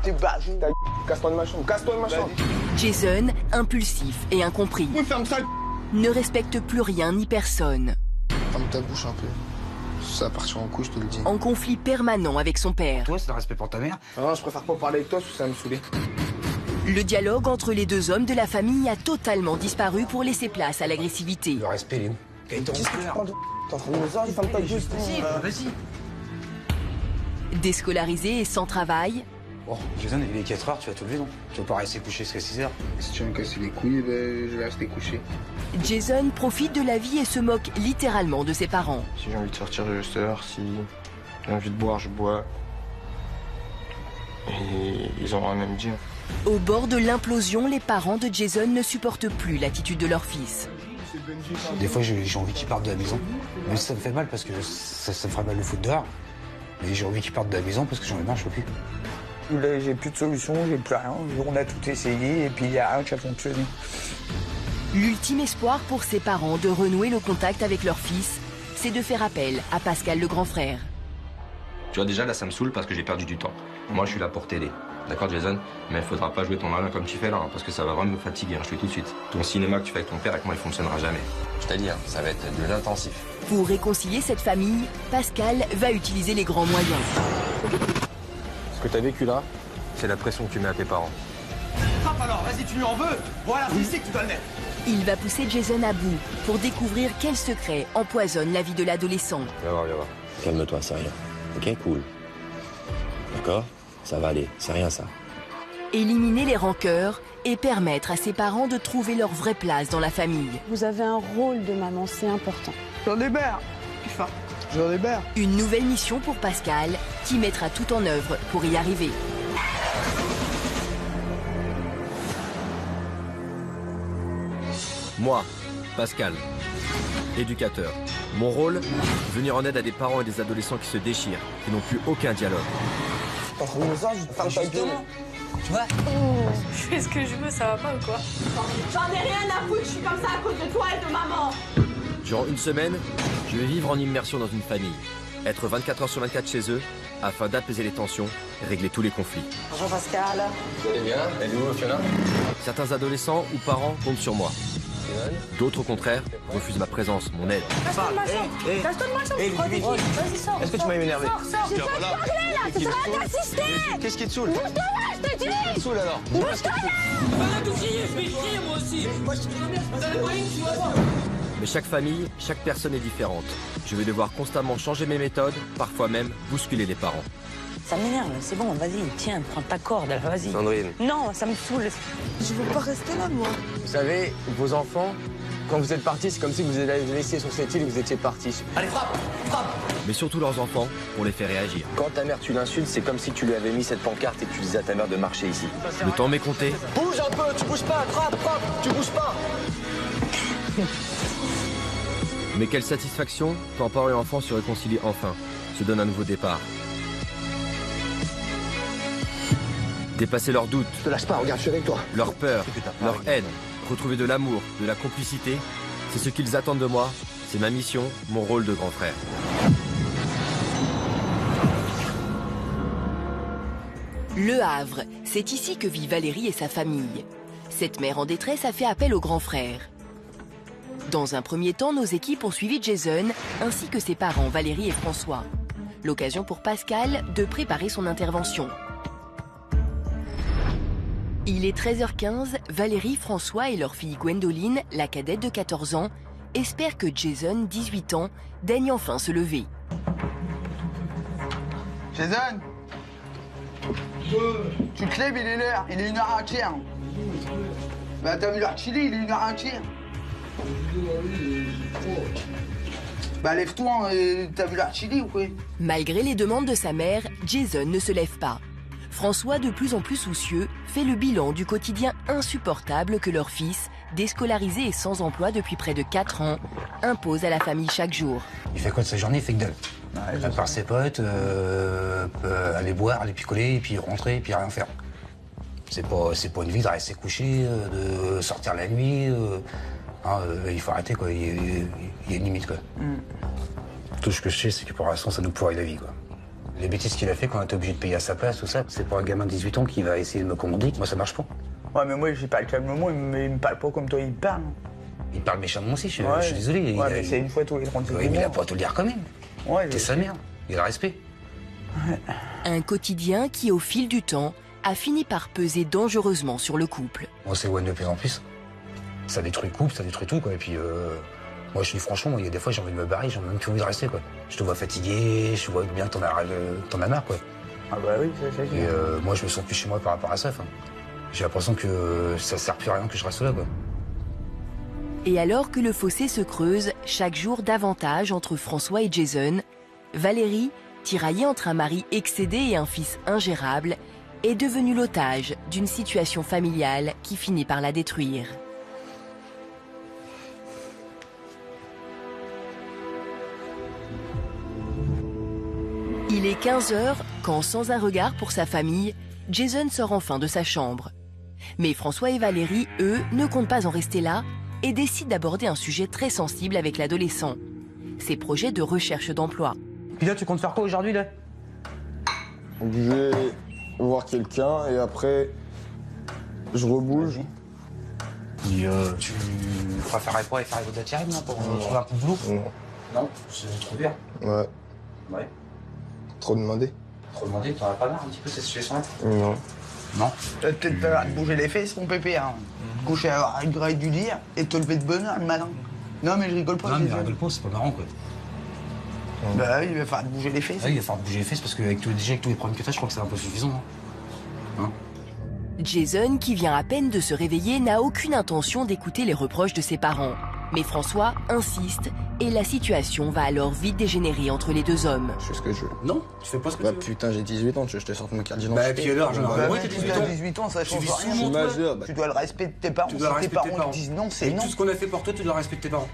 t'es bâche. Casse-toi de ma chambre, casse-toi de ma chambre. Jason, impulsif et incompris, Oui, ferme ça. ne respecte plus rien ni personne. Ferme ta bouche un peu. Ça va partir en couille, je te le dis. En conflit permanent avec son père. Toi, c'est un respect pour ta mère. Non, je préfère pas parler avec toi, parce que ça va me saouler. Le dialogue entre les deux hommes de la famille a totalement disparu pour laisser place à l'agressivité. Le respect, il est où? Qu'est-ce que tu parles de... T'es en train de me dire, ferme ta gueule. Vas-y. Déscolarisé et sans travail, Bon, Jason, il est 4 heures, tu vas te lever, non? Tu vas pas rester couché jusqu'à 6 heures. Si tu veux me casser les couilles, ben, je vais rester couché. Jason profite de la vie et se moque littéralement de ses parents. Si j'ai envie de sortir, je sors. Si j'ai envie de boire, je bois. Et ils ont rien à me dire. Au bord de l'implosion, les parents de Jason ne supportent plus l'attitude de leur fils. Des fois, j'ai envie qu'il parte de la maison. Mais ça me fait mal parce que ça me ferait mal le foutre dehors. Mais j'ai envie qu'il parte de la maison parce que j'en ai marre, je peux plus. Là, j'ai plus de solution, j'ai plus rien. On a tout essayé et puis il n'y a rien qui a fonctionné. L'ultime espoir pour ses parents de renouer le contact avec leur fils, c'est de faire appel à Pascal le grand frère. Tu vois, déjà, là, ça me saoule parce que j'ai perdu du temps. Moi, je suis là pour t'aider. D'accord, Jason? Mais il faudra pas jouer ton malin comme tu fais là, hein, parce que ça va vraiment me fatiguer, hein, je te le dis tout de suite. Ton cinéma que tu fais avec ton père, avec moi, il fonctionnera jamais. Je t'ai dit, hein, ça va être de l'intensif. Pour réconcilier cette famille, Pascal va utiliser les grands moyens. Ce que t'as vécu là, c'est la pression que tu mets à tes parents. Frappe alors, vas-y, tu lui en veux. Voilà, c'est ici que tu dois le mettre. Il va pousser Jason à bout pour découvrir quel secret empoisonne la vie de l'adolescent. Viens voir, viens voir. Calme-toi, c'est rien. Ok, cool. D'accord? Ça va aller, c'est rien ça. Éliminer les rancœurs et permettre à ses parents de trouver leur vraie place dans la famille. Vous avez un rôle de maman, c'est important. J'en ai marre. J'en ai marre. Une nouvelle mission pour Pascal qui mettra tout en œuvre pour y arriver. Moi, Pascal, éducateur. Mon rôle, venir en aide à des parents et des adolescents qui se déchirent, qui n'ont plus aucun dialogue. T'es en train de me dire, je ferme ta gueule. Tu vois? Je fais ce que je veux, ça va pas ou quoi? J'en ai rien à foutre, je suis comme ça à cause de toi et de maman. Durant une semaine, je vais vivre en immersion dans une famille, être 24 heures sur 24 chez eux, afin d'apaiser les tensions et régler tous les conflits. Bonjour Pascal. Vous allez bien? Et vous, Fiona? Certains adolescents ou parents comptent sur moi. D'autres, au contraire, refusent ma présence, mon aide. Casse-toi de ma chambre. Casse-toi de ma chambre. Vas-y, sors. Est-ce que tu m'as énervé? Sors. J'ai pas parlé là, ça sert à rien d'insister. Qu'est-ce qui te saoule? Bouge-toi là, je te dis. Qu'est-ce qui te saoule alors? Mais chaque famille, chaque personne est différente. Je vais devoir constamment changer mes méthodes, parfois même bousculer les parents. Ça m'énerve, c'est bon, vas-y, tiens, prends ta corde, vas-y. Sandrine. Non, ça me saoule. Je veux pas rester là, moi. Vous savez, vos enfants, quand vous êtes partis, c'est comme si vous les avez laissés sur cette île et vous étiez partis. Allez, frappe. Mais surtout leurs enfants, pour les faire réagir. Quand ta mère, tu l'insultes, c'est comme si tu lui avais mis cette pancarte et que tu disais à ta mère de marcher ici. Le temps m'est compté. Bouge un peu, tu bouges pas, frappe, tu bouges pas. Mais quelle satisfaction quand parents et enfants se réconcilient enfin, se donnent un nouveau départ. Dépasser leurs doutes, Je te lâche pas, regarde, je suis avec toi. leur peur, leur haine, retrouver de l'amour, de la complicité, c'est ce qu'ils attendent de moi, c'est ma mission, mon rôle de grand frère. Le Havre, c'est ici que vit Valérie et sa famille. Cette mère en détresse a fait appel au grand frère. Dans un premier temps, nos équipes ont suivi Jason, ainsi que ses parents Valérie et François. L'occasion pour Pascal de préparer son intervention. Il est 13h15, Valérie, François et leur fille Gwendoline, la cadette de 14 ans, espèrent que Jason, 18 ans, daigne enfin se lever. Jason. Tu te lèves, il est l'heure. Il est 1h15. Bah t'as vu l'heure qu'il est, il est 1h15. Bah lève-toi, t'as vu l'heure qu'il est ou quoi? Malgré les demandes de sa mère, Jason ne se lève pas. François, de plus en plus soucieux, fait le bilan du quotidien insupportable que leur fils, déscolarisé et sans emploi depuis près de 4 ans, impose à la famille chaque jour. Il fait quoi de sa journée? Il fait que dalle. À part ses potes, aller boire, aller picoler, et puis rentrer, et puis rien faire. C'est pas une vie de rester couché, de sortir la nuit. Il faut arrêter, quoi. Il y a une limite, quoi. Tout ce que je sais, c'est que pour l'instant, ça nous pourrit la vie, quoi. Les bêtises qu'il a fait quand on était obligé de payer à sa place, tout ça, c'est pour un gamin de 18 ans qui va essayer de me commander. Moi, ça marche pas. Ouais, mais moi, j'ai pas le calmement, il me parle pas comme toi, il me parle. Il parle méchamment aussi, je suis désolé. Ouais, mais c'est une fois tous les 30 secondes. Ouais, mais il a pas à te le dire quand même. Ouais, T'es sa mère, il a le respect. Un quotidien qui, au fil du temps, a fini par peser dangereusement sur le couple. On s'éloigne de plus en plus. Ça détruit le couple, ça détruit tout, quoi. Et puis, moi, je dis franchement, il y a des fois, j'ai envie de me barrer, j'ai même plus envie de rester, quoi. Je te vois fatigué, je vois bien que t'en as marre, quoi. Ah bah oui, ça c'est Et moi, je me sens plus chez moi par rapport à ça, enfin. J'ai l'impression que ça sert plus à rien que je reste là, quoi. Et alors que le fossé se creuse chaque jour davantage entre François et Jason, Valérie, tiraillée entre un mari excédé et un fils ingérable, est devenue l'otage d'une situation familiale qui finit par la détruire. Il est 15h quand, sans un regard pour sa famille, Jason sort enfin de sa chambre. Mais François et Valérie, eux, ne comptent pas en rester là et décident d'aborder un sujet très sensible avec l'adolescent. Ses projets de recherche d'emploi. Puis là, tu comptes faire quoi aujourd'hui, là? Je vais voir quelqu'un et après, je rebouge. Et tu préférerais pas faire les intérim, là, pour trouver un peu de boulot? Non, c'est trop bien. Ouais. Ouais. Trop demandé. Trop demandé, t'aurais pas marre un petit peu cette situation-là? Non. Non. T'as peut-être pas de bouger les fesses, mon pépé, hein. Coucher avec du lire et te lever de bonne heure le matin. Non, mais je rigole pas. Non, mais Jason. rigole pas, c'est pas marrant, quoi. Bah oui, il va falloir te bouger les fesses. Ah oui, il va falloir bouger les fesses parce qu'avec déjà avec tous les problèmes que t'as, je crois que c'est un peu suffisant. Hein. Jason, qui vient à peine de se réveiller, n'a aucune intention d'écouter les reproches de ses parents. Mais François insiste et la situation va alors vite dégénérer entre les deux hommes. Je fais ce que je veux. Non, tu fais pas ce que Bah tu veux. putain, j'ai 18 ans, tu veux que je te sorte ma carte d'identité? Bah puis alors, j'en ai Bah oui, ouais, t'as tu 18 as ans. 18 ans, ça change vis rien. sous mon toit. majeur, bah. Tu dois le respect de tes parents. Tu dois Si tes respecter tes parents parents. te disent non, c'est Et non. tout ce qu'on a fait pour toi, tu dois respecter tes parents.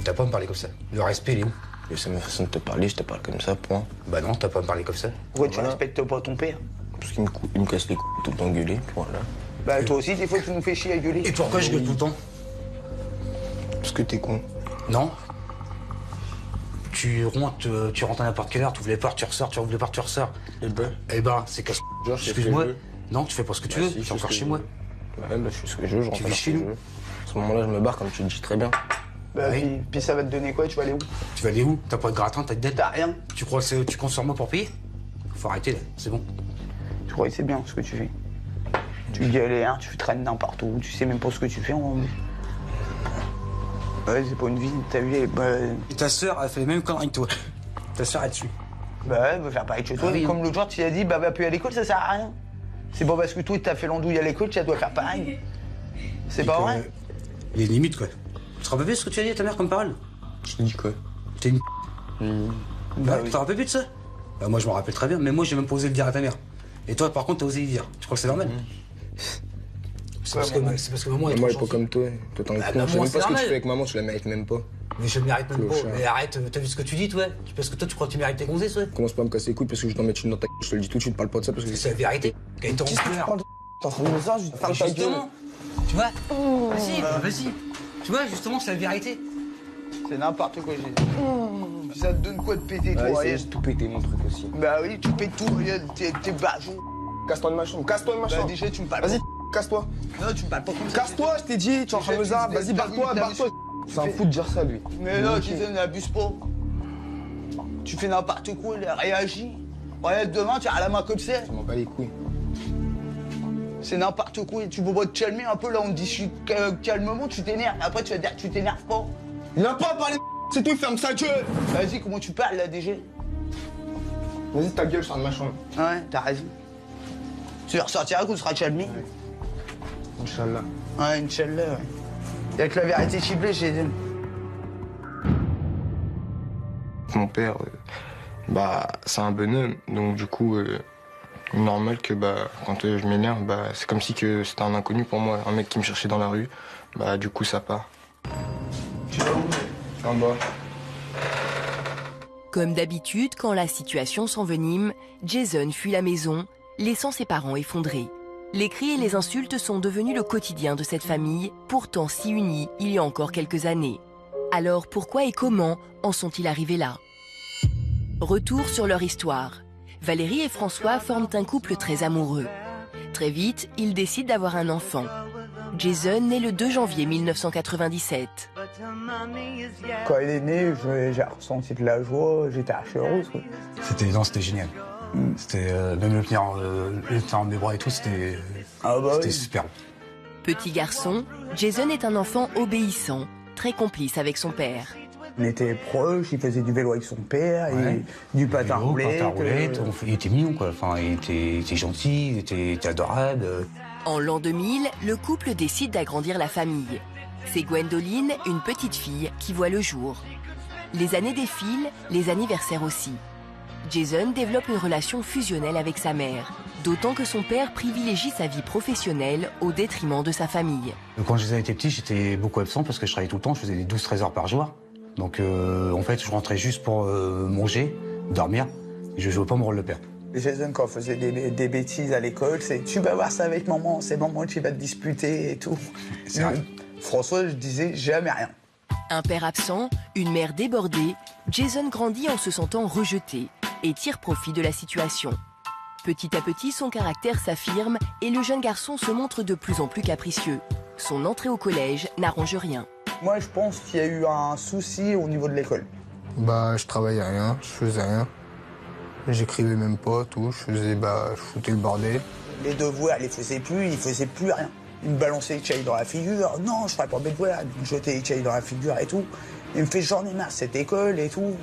T'as pas à me parler comme ça. Le respect, il est où? C'est ma façon de te parler, je te parle comme ça, point. Bah non, t'as pas à me parler comme ça. Pourquoi tu Voilà. respectes pas ton père? Parce qu'il me casse les couilles tout le temps gueuler, voilà. Bah toi aussi, des fois, tu nous fais chier à gueuler. Et pourquoi je gueule tout le temps? Parce que t'es con. Non. Tu rentres à n'importe quelle heure, tu ouvres les portes, tu ressors, tu ouvres les portes, tu ressors. Et ben, C'est casse. genre, je fais ce que Excuse-moi. je veux. Non, tu fais pas ce que tu Bah veux, si, tu je es fais encore ce que chez je moi. veux. Ouais, bah je fais ce que je veux, je rentre Tu à vis l'heure chez que je nous. veux. À ce moment-là, je me barre comme tu le dis très bien. Bah Oui. puis ça va te donner quoi? Tu vas aller où? Tu vas aller où? T'as pas de gratin, t'as de dette. T'as rien. Tu crois que tu comptes sur moi pour payer? Faut arrêter là, c'est bon. Tu crois que c'est bien ce que tu fais? Tu galères, tu traînes n'importe où, tu sais même pas ce que tu fais en vrai. Ouais, c'est pas une vie, t'as vu, Et ta sœur, elle fait les mêmes conneries que toi. Ta sœur, elle dessus. bah ouais, va faire pareil que chez toi. Ah oui. Comme l'autre jour, tu as dit, bah va plus à l'école, ça sert à rien. C'est pas parce que toi, t'as fait l'andouille à l'école, tu dois faire pareil. C'est pas vrai? Il y a une limite, quoi. Tu te rappelles plus ce que tu as dit à ta mère comme parole? Je te dis quoi? T'es une. Bah Tu oui. te rappelles plus de ça? Bah moi, je me rappelle très bien, mais moi, j'ai même pas osé le dire à ta mère. Et toi, par contre, t'as osé y dire. Tu crois que c'est normal? C'est parce que maman est Maman trop est pas gentille. comme toi. Toi, t'en es Ah, con. maman, Je sais même c'est pas ce que tu normal. fais avec maman, tu la mérites même pas. Mais je mérite même pas. Clochard. Mais arrête, t'as vu ce que tu dis, toi? Parce que toi, tu crois que tu mérites tes gonzesses, ouais? Commence pas à me casser les couilles parce que je t'en mets une dans ta gueule. Je te le dis tout de suite, parle pas de ça parce que C'est la vérité. Quand ils t'ont Qu'est-ce que tu peur. prends de... T'es en train de me dire, je vais te faire ta gueule. Justement, tu vois? Vas-y, vas-y. Tu vois, justement, c'est la vérité. C'est n'importe quoi, j'ai. Ça te donne quoi de péter, toi? Ouais, c'est Regarde. juste tout péter mon truc aussi. Bah oui, tu pètes tout, regarde, t'es bajon. Casse-toi de ma chambre, casse-toi de ma Bah chambre. déjà, tu me parles Vas-y, pas. casse-toi. Non, tu me parles pas comme ça. Casse-toi, je t'ai dit, tu es en train de me dire. Vas-y, barre-toi, barre-toi. C'est un fou de dire ça, lui. Mais là, Jason, n'abuse pas. Tu fais n'importe quoi, il réagit. Regarde, demain, tu as la main comme ça. Je m'en bats les couilles. C'est n'importe quoi. Tu peux pas te calmer un peu, là, on te discute calmement, tu t'énerves. Après, tu vas dire que tu t'énerves pas. Il a pas à parler, c'est tout, il ferme sa gueule. Vas-y, comment tu parles, là, déjà? Vas-y, ta gueule, je sors de ma chambre. Ouais, t'as raison. Tu ressortiras qu'on sera calmé. Inch'Allah. Ouais, Inch'Allah, ouais. Avec la vérité ciblée, Jason. Mon père, bah, c'est un bonhomme, donc du coup, normal que bah, quand je m'énerve, bah, c'est comme si que c'était un inconnu pour moi, un mec qui me cherchait dans la rue, bah, du coup, ça part. Tu vas où? En bas. Comme d'habitude, quand la situation s'envenime, Jason fuit la maison, laissant ses parents effondrés. Les cris et les insultes sont devenus le quotidien de cette famille, pourtant si unie il y a encore quelques années. Alors pourquoi et comment en sont-ils arrivés là? Retour sur leur histoire. Valérie et François forment un couple très amoureux. Très vite, ils décident d'avoir un enfant. Jason naît le 2 janvier 1997. Quand il est né, j'ai ressenti de la joie, j'étais archi heureuse. C'était génial. C'était même le tenir en mes bras et tout, c'était oui. super. Petit garçon, Jason est un enfant obéissant, très complice avec son père. On était proches, il faisait du vélo avec son père, Ouais. du patin à roulette. Il était mignon, quoi. Enfin, il était gentil, il était adorable. En l'an 2000, le couple décide d'agrandir la famille. C'est Gwendoline, une petite fille, qui voit le jour. Les années défilent, les anniversaires aussi. Jason développe une relation fusionnelle avec sa mère, d'autant que son père privilégie sa vie professionnelle au détriment de sa famille. Quand Jason était petit, j'étais beaucoup absent parce que je travaillais tout le temps, je faisais des 12-13 heures par jour. Donc en fait, je rentrais juste pour manger, dormir, et je jouais pas mon rôle de père. Jason, quand on faisait des bêtises à l'école, c'est « tu vas voir ça avec maman, c'est maman qui va te disputer et tout ». François, je disais jamais rien. Un père absent, une mère débordée, Jason grandit en se sentant rejeté et tire profit de la situation. Petit à petit, son caractère s'affirme et le jeune garçon se montre de plus en plus capricieux. Son entrée au collège n'arrange rien. Moi, je pense qu'il y a eu un souci au niveau de l'école. Je travaillais rien, je faisais rien. J'écrivais même pas, tout. Je foutais le bordel. Les devoirs, il faisait plus rien. Il me balançait les cahiers dans la figure. Non, je ferais pas mes devoirs. Il me jetait les cahiers dans la figure et tout. Il me fait j'en ai marre cette école et tout.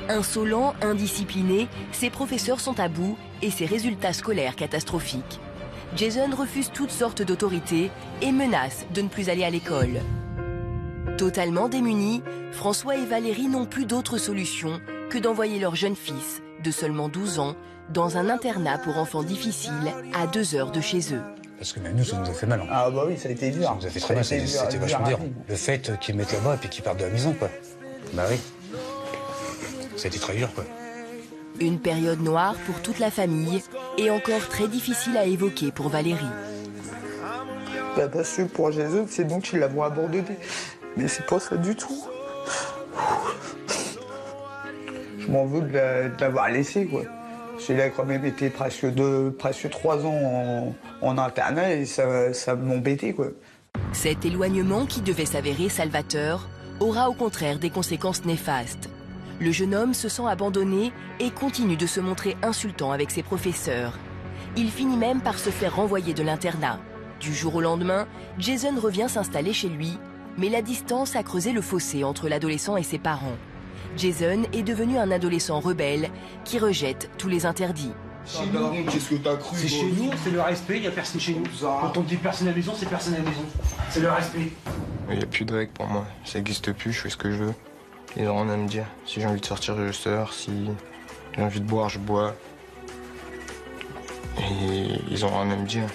Insolent, indiscipliné, ses professeurs sont à bout et ses résultats scolaires catastrophiques. Jason refuse toutes sortes d'autorités et menace de ne plus aller à l'école. Totalement démunis, François et Valérie n'ont plus d'autre solution que d'envoyer leur jeune fils, de seulement 12 ans, dans un internat pour enfants difficiles à 2 heures de chez eux. Parce que même nous, ça nous a fait mal. Hein. Ah bah oui, ça a été dur. Ça nous a fait très mal, c'était vachement dur. Le fait qu'ils mettent là-bas et puis qu'ils partent de la maison, quoi. Bah oui. Ça a été très dur, quoi. Une période noire pour toute la famille et encore très difficile à évoquer pour Valérie. Parce que pour Jason, c'est nous qui l'avons abandonné. Mais c'est pas ça du tout. Je m'en veux de l'avoir laissé, quoi. Il a quand même été presque 3 ans en internat et ça m'embêtait, quoi. Cet éloignement qui devait s'avérer salvateur aura au contraire des conséquences néfastes. Le jeune homme se sent abandonné et continue de se montrer insultant avec ses professeurs. Il finit même par se faire renvoyer de l'internat. Du jour au lendemain, Jason revient s'installer chez lui, mais la distance a creusé le fossé entre l'adolescent et ses parents. Jason est devenu un adolescent rebelle qui rejette tous les interdits. Qu'est-ce que t'as cru? C'est chez nous, c'est le respect, il n'y a personne chez nous. Quand on dit personne à la maison, c'est personne à la maison. C'est le respect. Il n'y a plus de règles pour moi. Ça n'existe plus, je fais ce que je veux. Ils n'ont rien à me dire. Si j'ai envie de sortir, je sors. Si j'ai envie de boire, je bois. Et ils n'ont rien à me dire.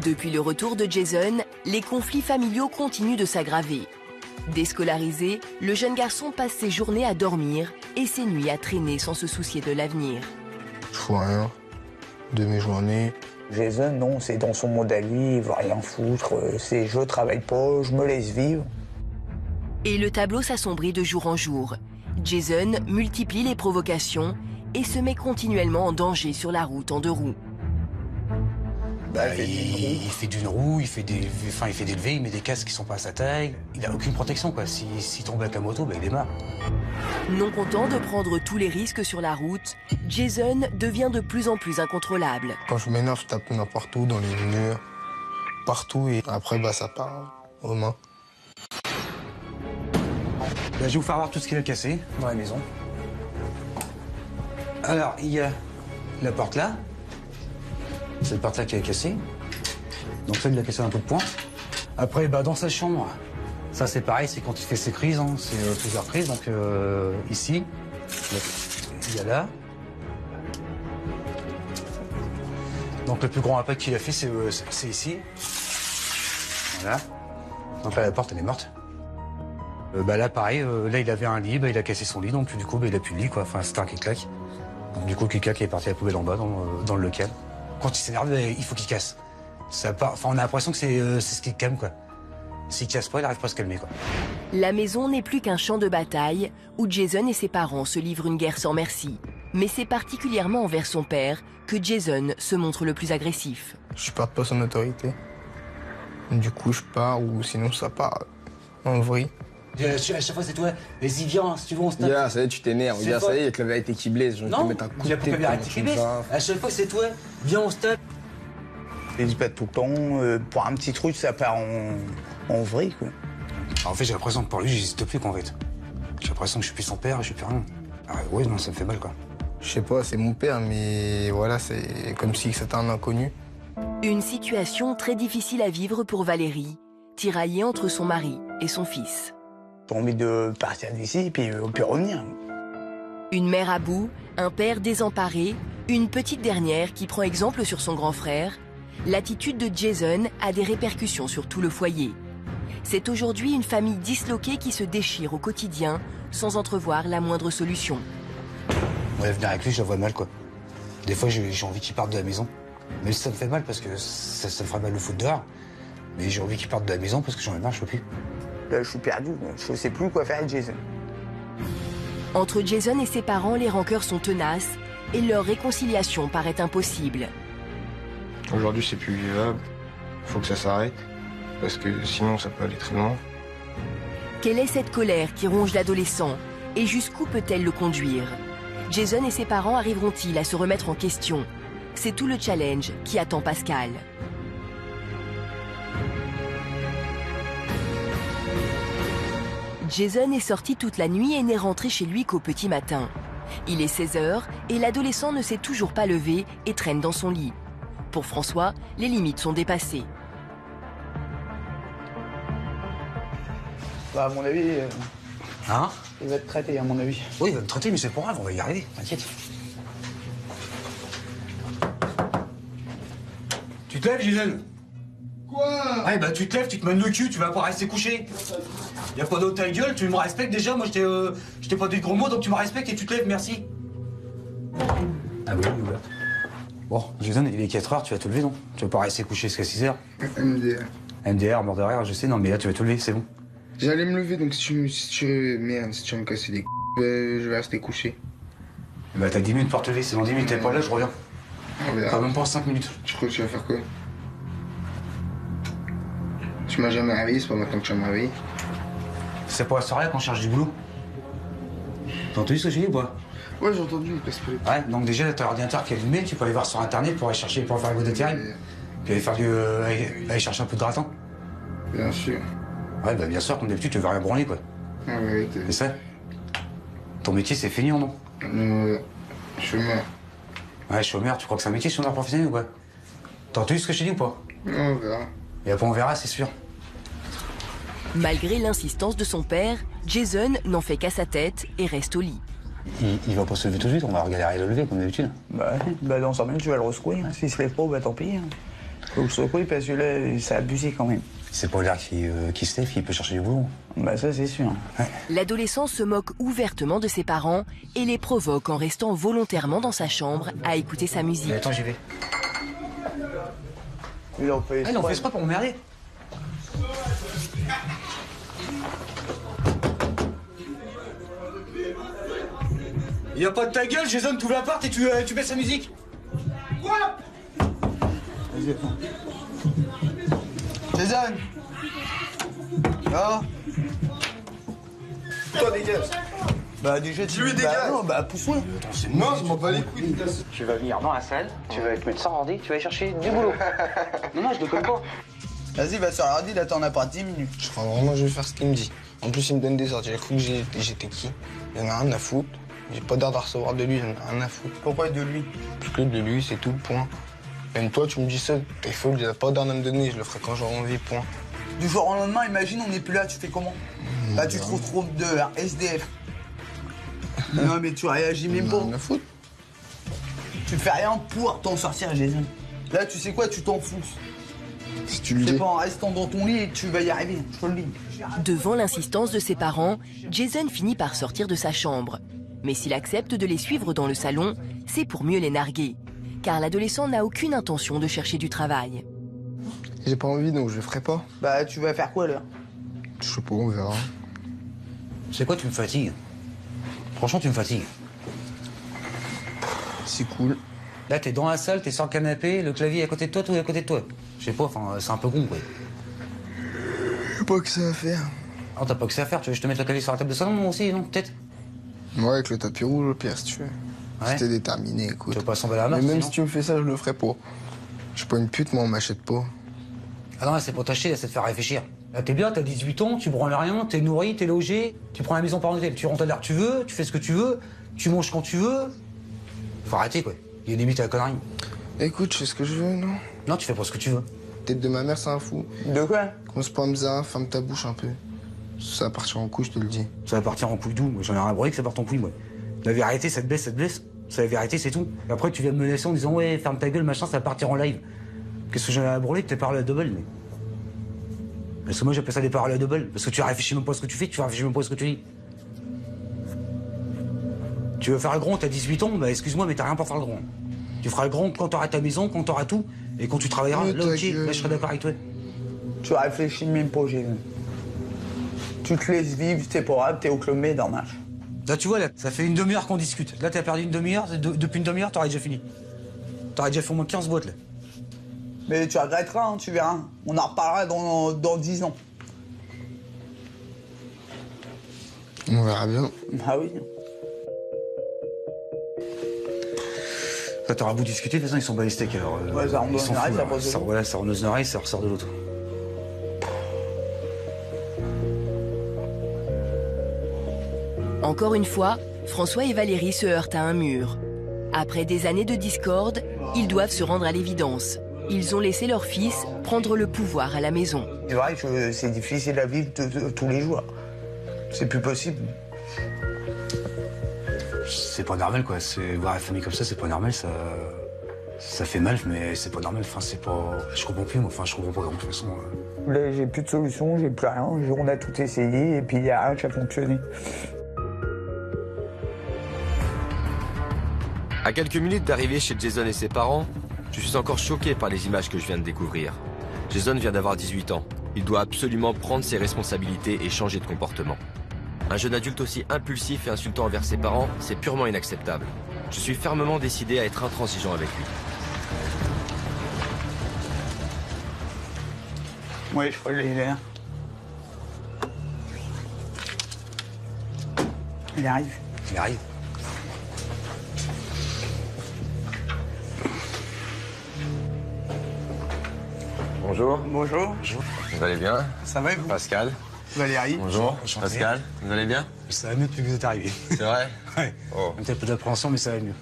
Depuis le retour de Jason, les conflits familiaux continuent de s'aggraver. Déscolarisé, le jeune garçon passe ses journées à dormir et ses nuits à traîner sans se soucier de l'avenir. Je fous rien de mes journées. Jason, non, c'est dans son monde à lui, il veut rien foutre. C'est je travaille pas, je me laisse vivre. Et le tableau s'assombrit de jour en jour. Jason multiplie les provocations et se met continuellement en danger sur la route en 2 roues. Il fait d'une roue, il fait des levées, il met des casques qui sont pas à sa taille. Il a aucune protection, quoi. S'il tombe avec la moto, il est mort. Non content de prendre tous les risques sur la route, Jason devient de plus en plus incontrôlable. Quand je m'énerve, je tape n'importe où, dans les murs, partout, et après, ça part aux mains. Je vais vous faire voir tout ce qu'il a cassé dans la maison. Alors, il y a la porte là. Cette porte-là qui est cassée. Donc ça, il a cassé un peu de poing. Après, dans sa chambre, ça c'est pareil, c'est quand il fait ses crises, hein, c'est plusieurs crises. Donc ici, il y a là. Donc le plus grand impact qu'il a fait, c'est ici. Voilà. Donc là, la porte, elle est morte. Là, pareil, là, il avait un lit, il a cassé son lit, donc du coup, il a plus de lit, quoi. Enfin, c'était un clic-clac. Donc du coup, le clic-clac est parti à la poubelle en bas, dans le local. Quand il s'énerve, il faut qu'il casse. On a l'impression que c'est ce qui le calme, quoi. S'il casse pas, il arrive pas à se calmer, quoi. La maison n'est plus qu'un champ de bataille où Jason et ses parents se livrent une guerre sans merci. Mais c'est particulièrement envers son père que Jason se montre le plus agressif. Je supporte pas son autorité. Du coup, je pars ou sinon ça part en vrille. À chaque fois, c'est toi. Vas-y, viens, si tu veux, on se tape. Yeah, ça y est, tu t'énerves. C'est Regarde, pas- ça y est, avec la vérité qui blesse. Je vais te Non, mettre un coup il de a pas tête. la vérité qui blesse. À chaque fois, c'est toi. Viens, on se tape. Je dis pas tout le temps, pour un petit truc, ça part en vrille, quoi. En fait, j'ai l'impression que pour lui, j'existe plus, quoi, en fait. J'ai l'impression que je suis plus son père, je suis plus rien. Ah ouais, non, ça me fait mal, quoi. Je sais pas, c'est mon père, mais voilà, c'est comme si c'était un inconnu. Une situation très difficile à vivre pour Valérie, tiraillée entre son mari et son fils. J'ai envie de partir d'ici, puis revenir. Une mère à bout, un père désemparé, une petite dernière qui prend exemple sur son grand frère. L'attitude de Jason a des répercussions sur tout le foyer. C'est aujourd'hui une famille disloquée qui se déchire au quotidien sans entrevoir la moindre solution. Ouais, venir avec lui, je le vois mal, quoi. Des fois, j'ai envie qu'il parte de la maison. Même si ça me fait mal, parce que ça me ferait mal le foutre dehors. Mais j'ai envie qu'il parte de la maison, parce que j'en ai marre, je peux plus. Là, je suis perdu, je sais plus quoi faire avec Jason. Entre Jason et ses parents, les rancœurs sont tenaces et leur réconciliation paraît impossible. Aujourd'hui, c'est plus vivable. Faut que ça s'arrête. Parce que sinon, ça peut aller très loin. Quelle est cette colère qui ronge l'adolescent et jusqu'où peut-elle le conduire? Jason et ses parents arriveront-ils à se remettre en question? C'est tout le challenge qui attend Pascal. Jason est sorti toute la nuit et n'est rentré chez lui qu'au petit matin. Il est 16h et l'adolescent ne s'est toujours pas levé et traîne dans son lit. Pour François, les limites sont dépassées. Bah, à mon avis, Hein? il va te traiter, à mon avis. Oui, il va me traiter, mais c'est pas grave, on va y arriver, t'inquiète. Tu te lèves, Jason? Quoi? Ouais, bah tu te lèves, tu te mènes le cul, tu vas pas rester couché. Y a pas d'autre ta gueule, tu me respectes déjà, moi je t'ai pas dit de gros mots, donc tu me respectes et tu te lèves, merci. Ah oui, oui. Bon, Jason, il est 4h, tu vas te lever, non? Tu vas pas rester couché jusqu'à 6h? MDR. MDR, mort de rire, je sais, non mais là tu vas te lever, c'est bon. J'allais me lever, donc si tu vas me casser les je vais rester couché. Bah t'as 10 minutes pour te lever, c'est dans 10 minutes, t'es pas là, je reviens. On verra. Enfin, même pas en 5 minutes. Tu crois que tu vas faire quoi? Tu m'as jamais réveillé, c'est pas maintenant que tu vas me réveiller. C'est pour la soirée qu'on cherche du boulot. T'as entendu ce que j'ai dit ou pas? Ouais, j'ai entendu, mais passe pas. Ouais, donc déjà, t'as l'ordinateur qui est allumé, tu peux aller voir sur internet pour aller chercher, pour faire le mot d'intérim. Puis aller faire aller chercher un peu de gratin. Bien sûr. Ouais, bah bien sûr, comme d'habitude, tu veux rien branler, quoi. Ah ouais, C'est ça? Ton métier, c'est fini, non? Chômeur. Ouais, chômeur, tu crois que c'est un métier, chômeur professionnel ou quoi? T'as entendu ce que je t'ai dit ou pas? On verra. Et après, on verra, c'est sûr. Malgré l'insistance de son père, Jason n'en fait qu'à sa tête et reste au lit. Il va pas se lever tout de suite, on va galérer à le lever, comme d'habitude. Bah, dans 5 minutes, je vais le resecouer. Hein. S'il se lève pas, bah tant pis. Hein. Faut que je secoue parce que là, ça a abusé quand même. C'est pas l'air qui se lève, il peut chercher du boulot. Bah ça, c'est sûr. Ouais. L'adolescent se moque ouvertement de ses parents et les provoque en restant volontairement dans sa chambre à écouter sa musique. Mais attends, j'y vais. Il en fait Ah, il en fait exprès pour m'emmerder. Y a pas de ta gueule, Jason, tu ouvres la porte et tu baisses la musique. Quoi? Vas-y. Jason. Ah. Toi, dégage. Bah déjà, tu lui dégage. Non, bah pousse-moi. Non, je m'en bats les couilles. Tu vas venir dans la salle, tu vas te mettre sans ordi, tu vas aller chercher du boulot. Non, je déconne pas. Vas-y, va sur l'ordi, là, t'en as pas 10 minutes. Je crois vraiment que je vais faire ce qu'il me dit. En plus, il me donne des ordres. J'ai cru que j'étais qui? Il y en a rien à foutre. J'ai pas d'ordre à recevoir de lui, j'en ai rien à foutre. Pourquoi de lui? Plus que de lui, c'est tout, point. Même toi, tu me dis ça, t'es fou, j'ai pas d'ordre à me donner, je le ferai quand j'aurai envie, point. Du jour au lendemain, imagine, on n'est plus là, tu fais comment? Bah, tu te retrouves de SDF. Non, mais tu réagis même pas. Rien à foutre. Tu fais rien pour t'en sortir, Jason. Là, tu sais quoi, tu t'enfonces. Si tu le C'est dis. pas en restant dans ton lit que tu vas y arriver, je te le dis. Devant l'insistance de ses parents, Jason finit par sortir de sa chambre. Mais s'il accepte de les suivre dans le salon, c'est pour mieux les narguer. Car l'adolescent n'a aucune intention de chercher du travail. J'ai pas envie, donc je le ferai pas. Bah, tu vas faire quoi, là? Je sais pas, on verra. C'est quoi, tu me fatigues? Franchement, tu me fatigues. C'est cool. Là, t'es dans la salle, t'es sur le canapé, le clavier est à côté de toi, tout est à côté de toi. Je sais pas, enfin, c'est un peu con, quoi. J'ai pas que ça à faire. Ah, t'as pas que ça à faire, tu veux que je te mette le clavier sur la table de salon, moi aussi, non? Peut-être? Ouais, avec le tapis rouge, au pire, si tu veux. Ouais. J'étais déterminé, écoute. Tu veux pas assembler la Mais marche, même sinon si tu me fais ça, je le ferai pas. Je suis pas une pute, moi, on m'achète pas. Ah non, là, c'est pour tâcher, là, c'est de faire réfléchir. Là, t'es bien, t'as 18 ans, tu branles rien, t'es nourri, t'es logé, tu prends la maison parentale, tu rentres à l'heure que tu veux, tu fais ce que tu veux, tu manges quand tu veux. Faut arrêter, quoi. Il y a une limite à la connerie. Écoute, je fais ce que je veux, non? Non, tu fais pas ce que tu veux. Tête de ma mère, c'est un fou. De quoi? Commence pas à me dire, ferme ta bouche un peu. Ça va partir en couille, je te le dis. Ça va partir en couille d'où? Moi, j'en ai rien à branler que ça parte en couille, moi. La vérité, ça te blesse, ça te blesse. C'est la vérité, c'est tout. Et après, tu viens me menacer en disant, ouais, ferme ta gueule, machin, ça va partir en live. Qu'est-ce que j'en ai à branler que tes paroles à double, mais. Parce que moi, j'appelle ça des paroles à double. Parce que tu réfléchis même pas à ce que tu fais, tu réfléchis même pas à ce que tu dis. Tu veux faire le grand, t'as 18 ans, bah excuse-moi, mais t'as rien pour faire le grand. Tu feras le grand quand t'auras ta maison, quand t'auras tout, et quand tu travailleras. Là, ok, là, je serai d'accord avec toi. Tu réfléchis même pas, j'ai vu. Tu te laisses vivre, t'es pas grave, t'es au club med, normal. Là, tu vois, là, ça fait une demi-heure qu'on discute. Là, t'as perdu une demi-heure, depuis une demi-heure, t'aurais déjà fini. T'aurais déjà fait au moins 15 boîtes, là. Mais tu regretteras, hein, tu verras. On en reparlera dans 10 ans. On verra bien. Ah oui. Là, t'auras beau discuter, de toute façon, ils sont bas les steaks, alors. Ouais, ça rentre dans ils sont une oreille, fous, ça alors. passe de l'autre. Voilà, ça rentre dans une oreille, ça ressort de l'autre. Encore une fois, François et Valérie se heurtent à un mur. Après des années de discorde, ils doivent se rendre à l'évidence. Ils ont laissé leur fils prendre le pouvoir à la maison. C'est vrai que c'est difficile à vivre tous les jours. C'est plus possible. C'est pas normal, quoi. Voir la famille comme ça, c'est pas normal, ça fait mal, mais c'est pas normal. Enfin, c'est pas. Je comprends plus, moi. Enfin, je comprends pas, de toute façon. Là, j'ai plus de solution, j'ai plus rien. On a tout essayé et puis il y a rien qui a fonctionné. À quelques minutes d'arriver chez Jason et ses parents, je suis encore choqué par les images que je viens de découvrir. Jason vient d'avoir 18 ans. Il doit absolument prendre ses responsabilités et changer de comportement. Un jeune adulte aussi impulsif et insultant envers ses parents, c'est purement inacceptable. Je suis fermement décidé à être intransigeant avec lui. Ouais, je crois qu'il est là. Il arrive. Il arrive. Bonjour. Bonjour. Vous allez bien? Ça va, vous? Pascal. Valérie. Bonjour. Enchanté. Pascal, vous allez bien? Ça va mieux depuis que vous êtes arrivé. C'est vrai? Ouais. Oh. Un petit peu d'appréhension, mais ça va mieux.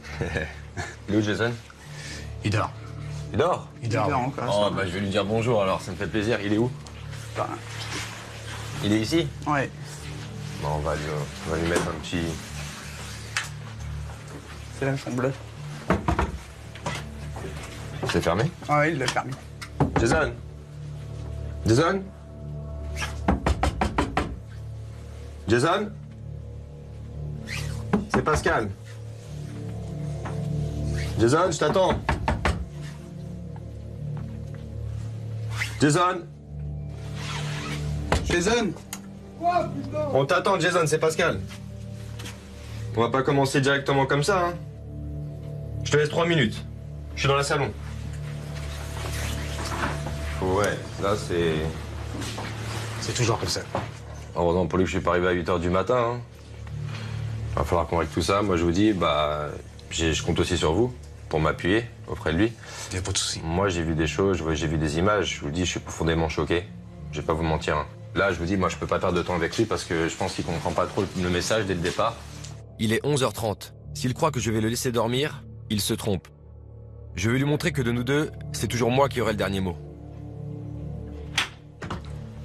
Il est où, Jason? Il dort. Il dort? Il dort. Il dort oui. encore. Oh, bah, je vais lui dire bonjour alors, ça me fait plaisir. Il est où? Bah, Il est ici? ouais. Bon, on va lui mettre un petit... C'est la chambre bleue. C'est fermé? Ah ouais, il l'a fermé. Jason? Jason? Jason? C'est Pascal. Jason, je t'attends. Jason? Jason. On t'attend, Jason, c'est Pascal. On va pas commencer directement comme ça, hein. Je te laisse 3 minutes. Je suis dans la salon. Ouais, là c'est... C'est toujours comme ça. Heureusement pour lui que je suis pas arrivé à 8h du matin. Hein. Va falloir qu'on règle tout ça. Moi je vous dis, bah, je compte aussi sur vous pour m'appuyer auprès de lui. Il n'y a pas de souci. Moi j'ai vu des choses, j'ai vu des images. Je vous dis, je suis profondément choqué. Je vais pas vous mentir. Hein. Là je vous dis, moi je peux pas perdre de temps avec lui parce que je pense qu'il comprend pas trop le message dès le départ. Il est 11h30. S'il croit que je vais le laisser dormir, il se trompe. Je vais lui montrer que de nous deux, c'est toujours moi qui aurai le dernier mot.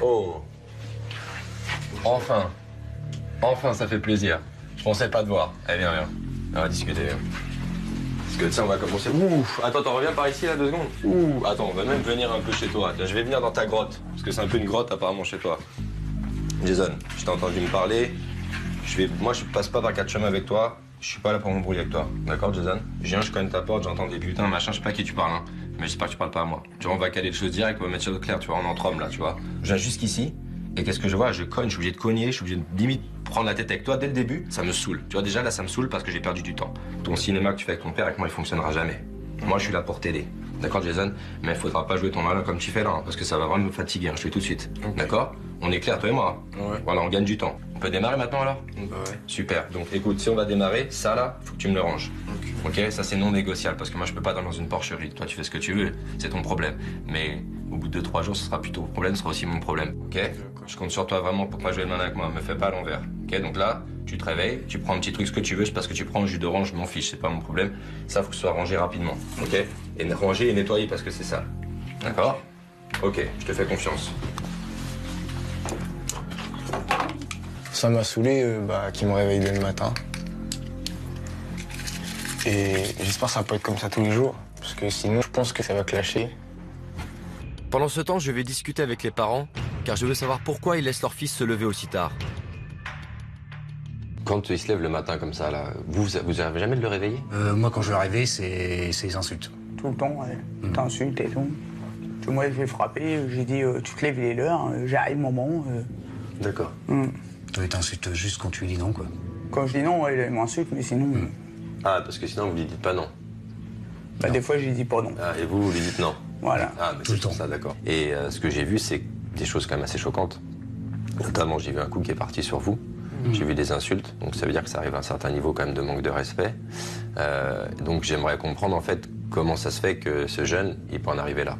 Oh. Enfin. Enfin, ça fait plaisir. Je pensais pas te voir. Allez, viens, viens. On va discuter. Viens. Parce que, tu sais, on va commencer... Ouh. Attends, t'en reviens par ici, là, 2 secondes. Ouh. Attends, on va même venir un peu chez toi. Je vais venir dans ta grotte. Parce que c'est un peu une grotte, apparemment, chez toi. Jason, je t'ai entendu me parler. Moi, je passe pas par 4 chemins avec toi. Je suis pas là pour m'embrouiller avec toi. D'accord, Jason? Je viens, je cogne ta porte, j'entends des putains, machin, je sais pas à qui tu parles, hein. Mais j'espère que tu parles pas à moi. Tu vois, on va caler les choses direct, on va mettre ça au clair, tu vois, on est entre hommes, là, tu vois. Je viens jusqu'ici, Et qu'est-ce que je vois? Je cogne, je suis obligé de cogner, je suis obligé de limite prendre la tête avec toi dès le début. Ça me saoule. Tu vois, déjà là, ça me saoule parce que j'ai perdu du temps. Ton cinéma que tu fais avec ton père, avec moi, il fonctionnera jamais. Moi, je suis là pour t'aider. D'accord, Jason? Mais il faudra pas jouer ton malin comme tu fais là, hein, parce que ça va vraiment me fatiguer, hein, je te dis tout de suite. D'accord? On est clair, toi et moi? Ouais. Voilà, on gagne du temps. On peut démarrer maintenant alors? Bah ouais. Super. Donc écoute, si on va démarrer, ça là, faut que tu me le ranges. Ok? Ça c'est non négociable parce que moi je peux pas dans une porcherie. Toi tu fais ce que tu veux, c'est ton problème. Mais au bout de 2-3 jours, ce sera plutôt ton problème, ce sera aussi mon problème. Ok? Je compte sur toi vraiment pour pas jouer le malin avec moi. Me fais pas à l'envers. Ok? Donc là, tu te réveilles, tu prends un petit truc, ce que tu veux, c'est parce que tu prends un jus d'orange, je m'en fiche, c'est pas mon problème. Ça faut que ce soit rangé rapidement. Ok? Et rangé et nettoyé parce que c'est ça. D'accord? Ok, je te fais confiance. Ça m'a saoulé qu'il me réveille dès le matin. Et j'espère que ça va pas être comme ça tous les jours, parce que sinon je pense que ça va clasher. Pendant ce temps, je vais discuter avec les parents, car je veux savoir pourquoi ils laissent leur fils se lever aussi tard. Quand il se lève le matin comme ça, là, vous arrivez jamais de le réveiller? Moi, quand je vais arriver, c'est les insultes. Tout le temps, t'insultes et tout. Moi, je l'ai frappé, j'ai dit tu te lèves, il est l'heure, j'arrive, maman. D'accord. Tu t'insultes juste quand tu lui dis non, quoi. Quand je dis non, il m'insulte, mais sinon. Ah, parce que sinon vous lui dites pas non. Bah, des fois, je lui dis pas non. Ah, et vous lui dites non. Voilà. Ah, mais c'est tout ça, d'accord. Et ce que j'ai vu, c'est des choses quand même assez choquantes. Notamment, j'ai vu un coup qui est parti sur vous. J'ai vu des insultes, donc ça veut dire que ça arrive à un certain niveau quand même de manque de respect. Donc j'aimerais comprendre en fait comment ça se fait que ce jeune, il peut en arriver là.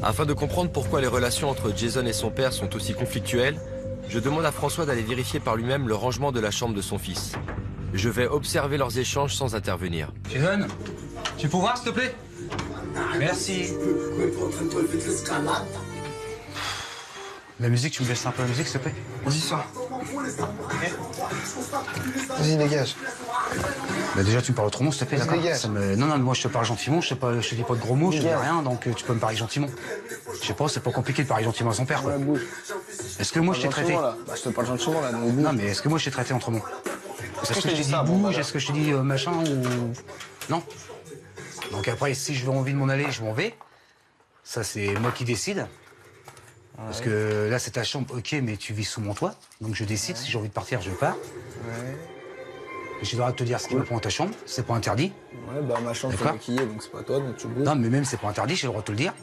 Afin de comprendre pourquoi les relations entre Jason et son père sont aussi conflictuelles, je demande à François d'aller vérifier par lui-même le rangement de la chambre de son fils. Je vais observer leurs échanges sans intervenir. Jason, tu peux voir, s'il te plaît? Merci. La musique, tu me laisses un peu la musique, s'il te plaît? Vas-y, ça. Vas-y, dégage. Bah déjà, tu me parles autrement, s'il te plaît, d'accord? Dégage. Non, mais moi, je te parle gentiment, je te dis pas de gros mots, je te dis rien, donc tu peux me parler gentiment. Je sais pas, c'est pas compliqué de parler gentiment à son père, quoi. Ouais, bouge. Est-ce que moi, je t'ai traité? Bah, je te parle gentiment, là, donc bouge. Non, mais est-ce que moi, je t'ai traité autrement? Est-ce que je t'ai dit bouge? Est-ce que je t'ai dit machin ou... Non. Donc après, si je veux envie de m'en aller, je m'en vais. Ça, c'est moi qui décide. Parce que là, c'est ta chambre, ok, mais tu vis sous mon toit. Donc je décide, si j'ai envie de partir, je pars. Ouais. J'ai le droit de te dire ce qui me prend dans ta chambre, c'est pas interdit. Ouais, bah ma chambre, c'est maquillée, donc c'est pas toi, donc tu bouges. Non, mais même c'est pas interdit, j'ai le droit de te le dire.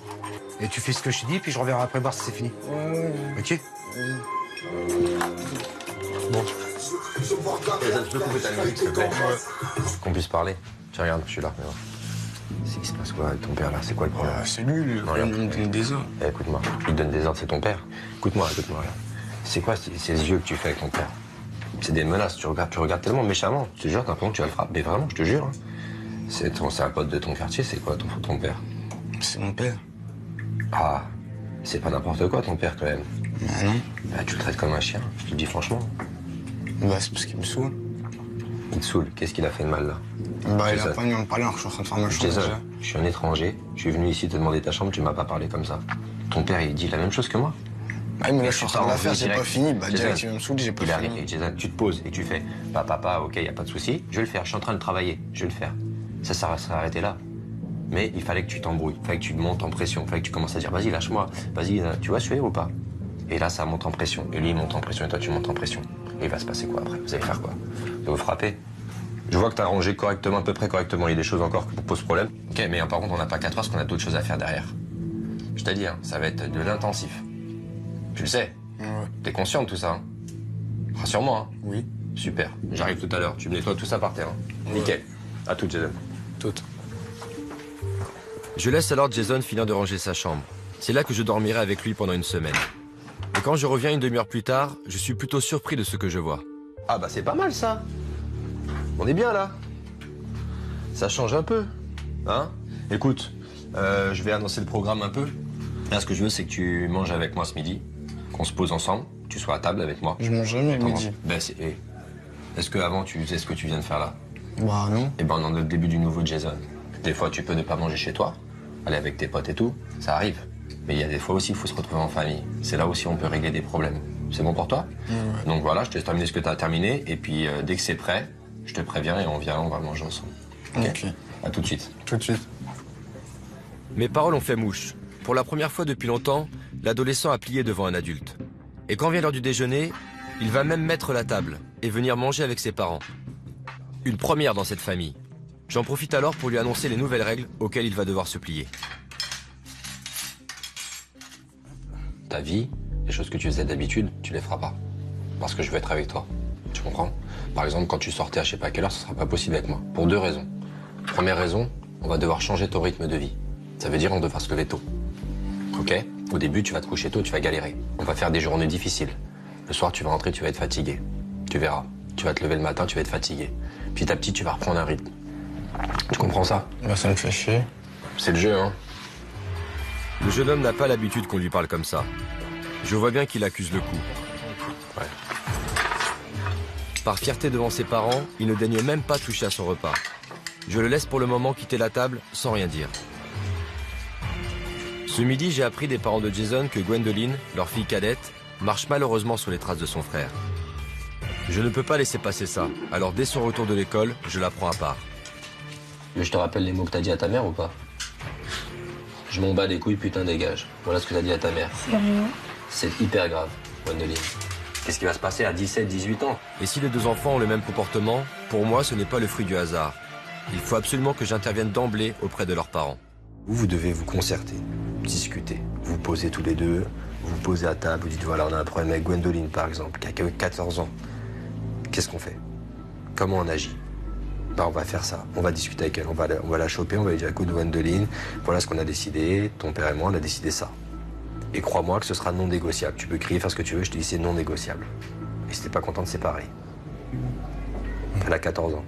Et tu fais ce que je te dis, puis je reviendrai après voir si c'est fini. Ouais. Ok? Bon. Tu peux couper ta musique, s'il te plaît? Qu'on puisse parler. Tu regardes, je suis là. Il se passe quoi avec ton père là? C'est quoi le problème? C'est lui, il me donne des ordres. Écoute-moi, il te donne des ordres, c'est ton père. Écoute-moi, regarde. C'est quoi ces yeux que tu fais avec ton père? C'est des menaces, tu regardes tellement méchamment. Je te jure, t'as l'impression que tu vas le frapper. Mais vraiment, je te jure. C'est un pote de ton quartier, c'est quoi ton père? C'est mon père. Ah, c'est pas n'importe quoi ton père quand même. Bah non. Bah tu le traites comme un chien, je te le dis franchement. Bah c'est parce qu'il me saoule. Il te saoule, qu'est-ce qu'il a fait de mal là? Bah il a pas venu me parler alors que je suis en train de faire ma chambre déjà. Je suis un étranger, je suis venu ici te demander ta chambre, tu m'as pas parlé comme ça. Ton père il dit la même chose que moi? Bah mais là je suis en train de la faire, j'ai pas fini. Bah direct il va me saouler, j'ai pas fini. Il arrive, et Jason, tu te poses et tu fais papa, ok, y a pas de souci, je vais le faire, je suis en train de travailler, je vais le faire. Ça serait arrêté là. Mais il fallait que tu t'embrouilles, il fallait que tu montes en pression, il fallait que tu commences à dire vas-y lâche-moi, vas-y, tu vas suivre ou pas? Et là ça monte en pression, et lui il monte en pression et toi tu montes en pression. Et il va se passer quoi après? Vous allez faire quoi? Vous vous frapper? Je vois que t'as rangé correctement, à peu près correctement, il y a des choses encore qui posent problème. Ok, mais par contre on n'a pas 4 heures parce qu'on a d'autres choses à faire derrière. Je t'ai dit, hein, ça va être de l'intensif. Tu le sais? Ouais. T'es conscient de tout ça, hein? Rassure-moi, hein? Oui. Super, j'arrive tout à l'heure, tu me nettoies tout ça par terre. Hein? Ouais. Nickel. À toute, Jason. Toute. Je laisse alors Jason finir de ranger sa chambre. C'est là que je dormirai avec lui pendant une semaine. Et quand je reviens une demi-heure plus tard, je suis plutôt surpris de ce que je vois. Ah bah c'est pas mal ça. On est bien là. Ça change un peu. Hein? Écoute, je vais annoncer le programme un peu. Là ce que je veux c'est que tu manges avec moi ce midi. Qu'on se pose ensemble, tu sois à table avec moi. Je mange jamais le midi. Ben est-ce que avant tu sais ce que tu viens de faire là? Bah non. Eh ben on est dans le début du nouveau Jason. Des fois tu peux ne pas manger chez toi, aller avec tes potes et tout, ça arrive. Mais il y a des fois aussi il faut se retrouver en famille. C'est là aussi on peut régler des problèmes. C'est bon pour toi? Ouais. Donc voilà, je te laisse terminer ce que tu as terminé et puis dès que c'est prêt, je te préviens et on va manger ensemble. Ok. À tout de suite. Tout de suite. Mes paroles ont fait mouche. Pour la première fois depuis longtemps, l'adolescent a plié devant un adulte. Et quand vient l'heure du déjeuner, il va même mettre la table et venir manger avec ses parents. Une première dans cette famille. J'en profite alors pour lui annoncer les nouvelles règles auxquelles il va devoir se plier. Ta vie, les choses que tu faisais d'habitude, tu les feras pas. Parce que je veux être avec toi. Tu comprends? Par exemple, quand tu sortais à je sais pas quelle heure, ce sera pas possible avec moi. Pour 2 raisons. Première raison, on va devoir changer ton rythme de vie. Ça veut dire on devra se lever tôt. Ok? Au début, tu vas te coucher tôt, tu vas galérer. On va faire des journées difficiles. Le soir, tu vas rentrer, tu vas être fatigué. Tu verras. Tu vas te lever le matin, tu vas être fatigué. Petit à petit, tu vas reprendre un rythme. Tu comprends ça? Bah, ça me fait chier. C'est le jeu, hein? Le jeune homme n'a pas l'habitude qu'on lui parle comme ça. Je vois bien qu'il accuse le coup. Ouais. Par fierté devant ses parents, il ne daigne même pas toucher à son repas. Je le laisse pour le moment quitter la table sans rien dire. Ce midi, j'ai appris des parents de Jason que Gwendoline, leur fille cadette, marche malheureusement sur les traces de son frère. Je ne peux pas laisser passer ça, alors dès son retour de l'école, je la prends à part. Mais je te rappelle les mots que t'as dit à ta mère ou pas? Je m'en bats les couilles, putain, dégage. Voilà ce que t'as dit à ta mère. Sérieux? C'est hyper grave, Gwendoline. Qu'est-ce qui va se passer à 17, 18 ans? Et si les 2 enfants ont le même comportement, pour moi, ce n'est pas le fruit du hasard. Il faut absolument que j'intervienne d'emblée auprès de leurs parents. Vous devez vous concerter, discuter. Vous posez tous les deux, vous posez à table, vous dites voilà, on a un problème avec Gwendoline par exemple, qui a que 14 ans. Qu'est-ce qu'on fait? Comment on agit? Bah, on va faire ça, on va discuter avec elle, on va la choper, on va lui dire écoute Gwendoline, voilà ce qu'on a décidé, ton père et moi on a décidé ça. Et crois-moi que ce sera non négociable. Tu peux crier, faire ce que tu veux, je te dis c'est non négociable. Et si t'es pas content, c'est pareil. Elle a 14 ans.